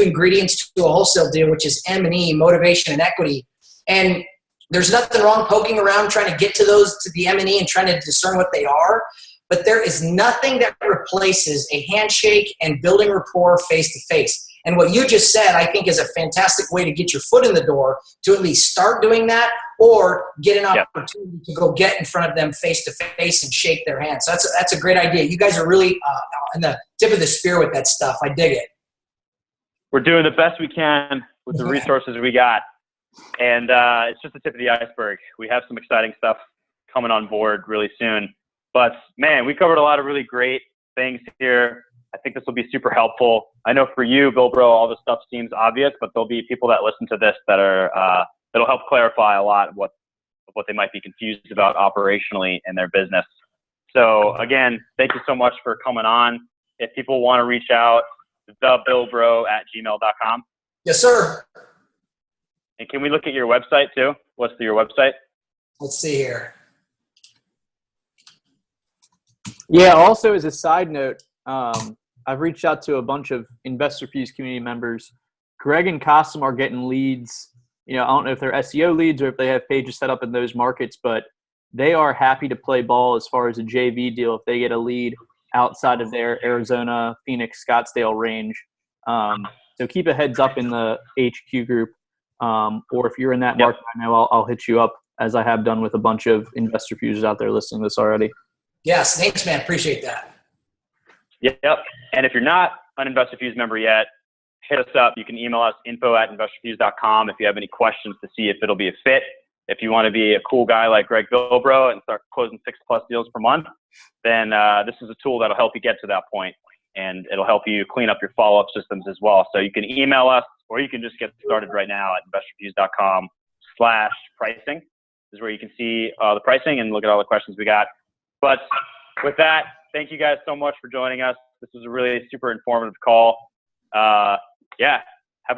ingredients to a wholesale deal, which is M&E, motivation and equity. And there's nothing wrong poking around trying to get to the M&E and trying to discern what they are. But there is nothing that replaces a handshake and building rapport face-to-face. And what you just said, I think, is a fantastic way to get your foot in the door to at least start doing that or get an opportunity to go get in front of them face-to-face and shake their hand. So that's a great idea. You guys are really on the tip of the spear with that stuff. I dig it. We're doing the best we can with the resources we got. And it's just the tip of the iceberg. We have some exciting stuff coming on board really soon. But, man, we covered a lot of really great things here. I think this will be super helpful. I know for you, Bilbro, all this stuff seems obvious, but there'll be people that listen to this that'll help clarify a lot of what they might be confused about operationally in their business. So, again, thank you so much for coming on. If people want to reach out, thebilbro@gmail.com. Yes, sir. And can we look at your website, too? What's your website? Let's see here. Yeah, also as a side note, I've reached out to a bunch of InvestorFuse community members. Greg and Kasim are getting leads I don't know if they're SEO leads or if they have pages set up in those markets, but they are happy to play ball as far as a JV deal if they get a lead outside of their Arizona, Phoenix, Scottsdale range. So keep a heads up in the HQ group. Or if you're in that market, I know I'll hit you up, as I have done with a bunch of InvestorFuses out there listening to this already. Yes, thanks, man. Appreciate that. Yep. And if you're not an InvestorFuse member yet, hit us up. You can email us info@investorfuse.com if you have any questions to see if it'll be a fit. If you want to be a cool guy like Greg Bilbro and start closing 6+ deals per month, then this is a tool that'll help you get to that point, and it'll help you clean up your follow-up systems as well. So you can email us, or you can just get started right now at investorfuse.com/pricing. This is where you can see the pricing and look at all the questions we got. But with that, thank you guys so much for joining us. This was a really super informative call. Have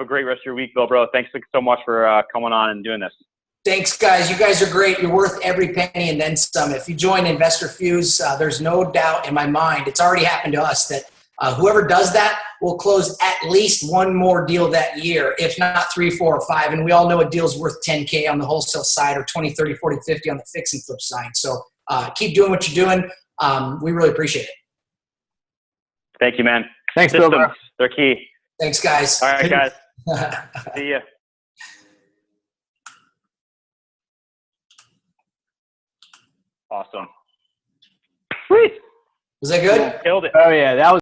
a great rest of your week, Bilbro. Thanks so much for coming on and doing this. Thanks, guys. You guys are great. You're worth every penny and then some. If you join InvestorFuse, there's no doubt in my mind, it's already happened to us, that whoever does that will close at least one more deal that year, if not 3, 4, or 5. And we all know a deal's worth 10K on the wholesale side, or 20, 30, 40, 50 on the fix and flip side. So keep doing what you're doing. We really appreciate it. Thank you, man. Thanks, Systems, Bill. they're key. Thanks, guys. All right, guys. See ya. Awesome. Sweet. Was that good? Killed it. Oh, yeah. That was